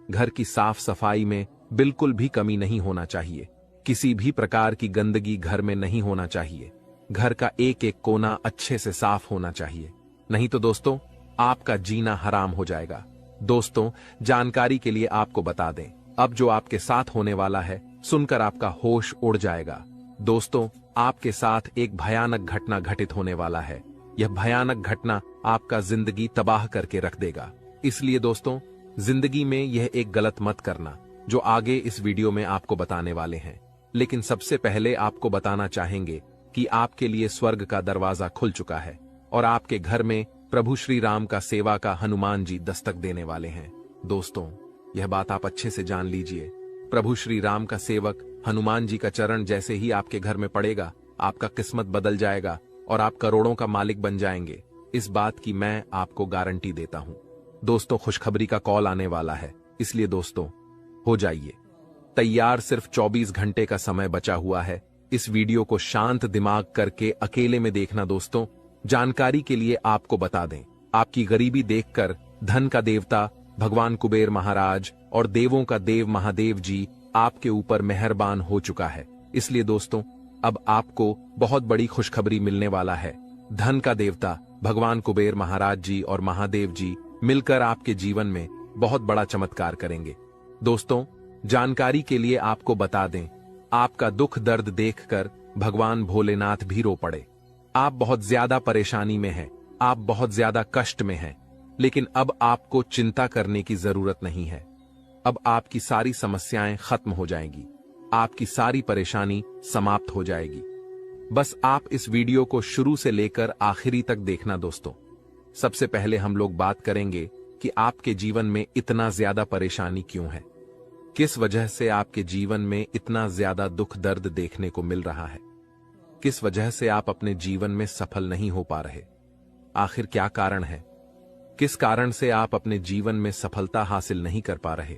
घर की साफ सफाई में बिल्कुल भी कमी नहीं होना चाहिए। किसी भी प्रकार की गंदगी घर में नहीं होना चाहिए। घर का एक एक कोना अच्छे से साफ होना चाहिए, नहीं तो दोस्तों आपका जीना हराम हो जाएगा। दोस्तों जानकारी के लिए आपको बता दें, अब जो आपके साथ होने वाला है सुनकर आपका होश उड़ जाएगा। दोस्तों आपके साथ एक भयानक घटना घटित होने वाला है। यह भयानक घटना आपका जिंदगी तबाह करके रख देगा। इसलिए दोस्तों जिंदगी में यह एक गलत मत करना, जो आगे इस वीडियो में आपको बताने वाले हैं। लेकिन सबसे पहले आपको बताना चाहेंगे कि आपके लिए स्वर्ग का दरवाजा खुल चुका है और आपके घर में प्रभु श्री राम का सेवा का हनुमान जी दस्तक देने वाले हैं। दोस्तों यह बात आप अच्छे से जान लीजिए, प्रभु श्री राम का सेवक हनुमान जी का चरण जैसे ही आपके घर में पड़ेगा, आपका किस्मत बदल जाएगा और आप करोड़ों का मालिक बन जाएंगे। इस बात की मैं आपको गारंटी देता हूं। दोस्तों खुशखबरी का कॉल आने वाला है, इसलिए दोस्तों हो जाइए तैयार। सिर्फ 24 घंटे का समय बचा हुआ है। इस वीडियो को शांत दिमाग करके अकेले में देखना। दोस्तों जानकारी के लिए आपको बता दें, आपकी गरीबी देखकर धन का देवता भगवान कुबेर महाराज और देवों का देव महादेव जी आपके ऊपर मेहरबान हो चुका है। इसलिए दोस्तों अब आपको बहुत बड़ी खुशखबरी मिलने वाला है। धन का देवता भगवान कुबेर महाराज जी और महादेव जी मिलकर आपके जीवन में बहुत बड़ा चमत्कार करेंगे। दोस्तों जानकारी के लिए आपको बता दें, आपका दुख दर्द देखकर भगवान भोलेनाथ भी रो पड़े। आप बहुत ज्यादा परेशानी में हैं, आप बहुत ज्यादा कष्ट में हैं, लेकिन अब आपको चिंता करने की जरूरत नहीं है। अब आपकी सारी समस्याएं खत्म हो जाएंगी, आपकी सारी परेशानी समाप्त हो जाएगी। बस आप इस वीडियो को शुरू से लेकर आखिरी तक देखना। दोस्तों सबसे पहले हम लोग बात करेंगे कि आपके जीवन में इतना ज्यादा परेशानी क्यों है, किस वजह से आपके जीवन में इतना ज्यादा दुख दर्द देखने को मिल रहा है, किस वजह से आप अपने जीवन में सफल नहीं हो पा रहे, आखिर क्या कारण है, किस कारण से आप अपने जीवन में सफलता हासिल नहीं कर पा रहे,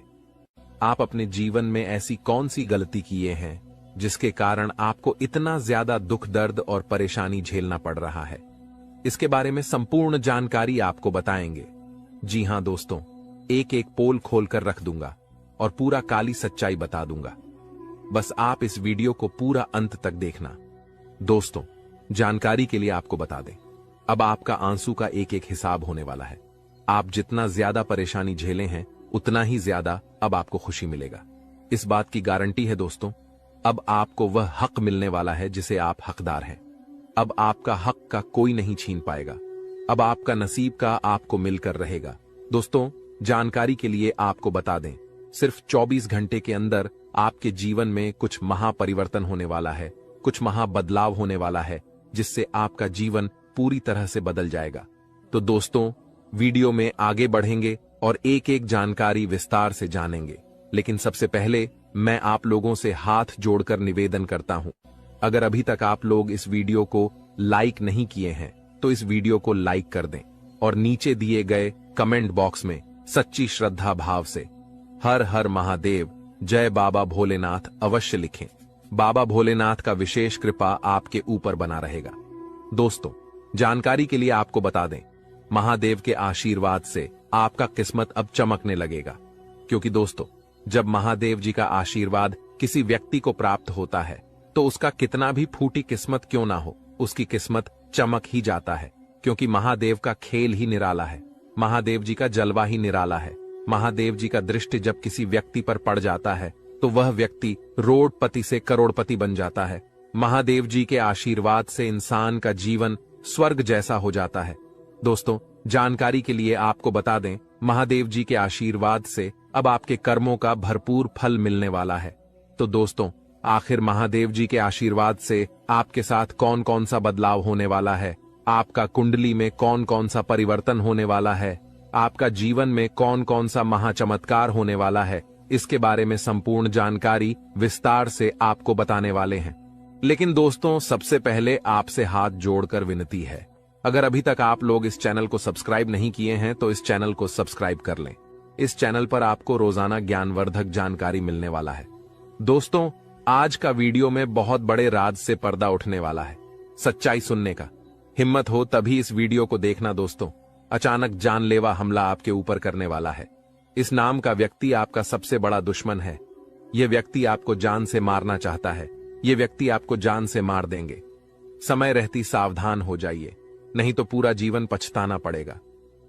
आप अपने जीवन में ऐसी कौन सी गलती किए हैं जिसके कारण आपको इतना ज्यादा दुख दर्द और परेशानी झेलना पड़ रहा है। इसके बारे में संपूर्ण जानकारी आपको बताएंगे। जी हां दोस्तों, एक एक पोल खोलकर रख दूंगा और पूरा काली सच्चाई बता दूंगा। बस आप इस वीडियो को पूरा अंत तक देखना। दोस्तों जानकारी के लिए आपको बता दें, अब आपका आंसू का एक एक हिसाब होने वाला है। आप जितना ज्यादा परेशानी झेले हैं उतना ही ज्यादा अब आपको खुशी मिलेगा, इस बात की गारंटी है। दोस्तों अब आपको वह हक मिलने वाला है जिसे आप हकदार हैं। अब आपका हक का कोई नहीं छीन पाएगा। अब आपका नसीब का आपको मिलकर रहेगा। दोस्तों जानकारी के लिए आपको बता दें, सिर्फ 24 घंटे के अंदर आपके जीवन में कुछ महापरिवर्तन होने वाला है। कुछ महा बदलाव होने वाला है जिससे आपका जीवन पूरी तरह से बदल जाएगा। तो दोस्तों, वीडियो में आगे बढ़ेंगे और एक एक जानकारी विस्तार से जानेंगे, लेकिन सबसे पहले मैं आप लोगों से हाथ जोड़कर निवेदन करता हूं, अगर अभी तक आप लोग इस वीडियो को लाइक नहीं किए हैं तो इस वीडियो को लाइक कर दें और नीचे दिए गए कमेंट बॉक्स में सच्ची श्रद्धा भाव से हर हर महादेव, जय बाबा भोलेनाथ अवश्य लिखें। बाबा भोलेनाथ का विशेष कृपा आपके ऊपर बना रहेगा। दोस्तों, जानकारी के लिए आपको बता दें, महादेव के आशीर्वाद से आपका किस्मत अब चमकने लगेगा, क्योंकि दोस्तों, जब महादेव जी का आशीर्वाद किसी व्यक्ति को प्राप्त होता है तो उसका कितना भी फूटी किस्मत क्यों ना हो, उसकी किस्मत चमक ही जाता है, क्योंकि महादेव का खेल ही निराला है, महादेव जी का जलवा ही निराला है। महादेव जी का दृष्टि जब किसी व्यक्ति पर पड़ जाता है तो वह व्यक्ति रोडपति से करोड़पति बन जाता है। महादेव जी के आशीर्वाद से इंसान का जीवन स्वर्ग जैसा हो जाता है। दोस्तों, जानकारी के लिए आपको बता दें, महादेव जी के आशीर्वाद से अब आपके कर्मों का भरपूर फल मिलने वाला है। तो दोस्तों, आखिर महादेव जी के आशीर्वाद से आपके साथ कौन कौन सा बदलाव होने वाला है, आपका कुंडली में कौन कौन सा परिवर्तन होने वाला है, आपका जीवन में कौन कौन सा महाचमत्कार होने वाला है, इसके बारे में संपूर्ण जानकारी विस्तार से आपको बताने वाले हैं। लेकिन दोस्तों, सबसे पहले आपसे हाथ जोड़कर विनती है, अगर अभी तक आप लोग इस चैनल को सब्सक्राइब नहीं किए हैं तो इस चैनल को सब्सक्राइब कर लें। इस चैनल पर आपको रोजाना ज्ञानवर्धक जानकारी मिलने वाला है। दोस्तों, आज का वीडियो में बहुत बड़े राज से पर्दा उठने वाला है, सच्चाई सुनने का। हिम्मत हो तभी इस वीडियो को देखना दोस्तों, अचानक जानलेवा हमला आपके ऊपर करने वाला है। इस नाम का व्यक्ति आपका सबसे बड़ा दुश्मन है। यह व्यक्ति आपको जान से मारना चाहता है। यह व्यक्ति आपको जान से मार देंगे। समय रहती सावधान हो जाइए, नहीं तो पूरा जीवन पछताना पड़ेगा।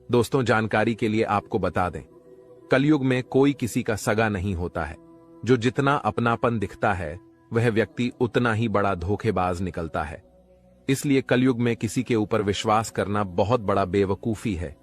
दोस्तों, जानकारी के लिए आपको बता दें, कलयुग में कोई किसी का सगा नहीं होता है। जो जितना अपनापन दिखता है वह व्यक्ति उतना ही बड़ा धोखेबाज निकलता है। इसलिए कलयुग में किसी के ऊपर विश्वास करना बहुत बड़ा बेवकूफी है।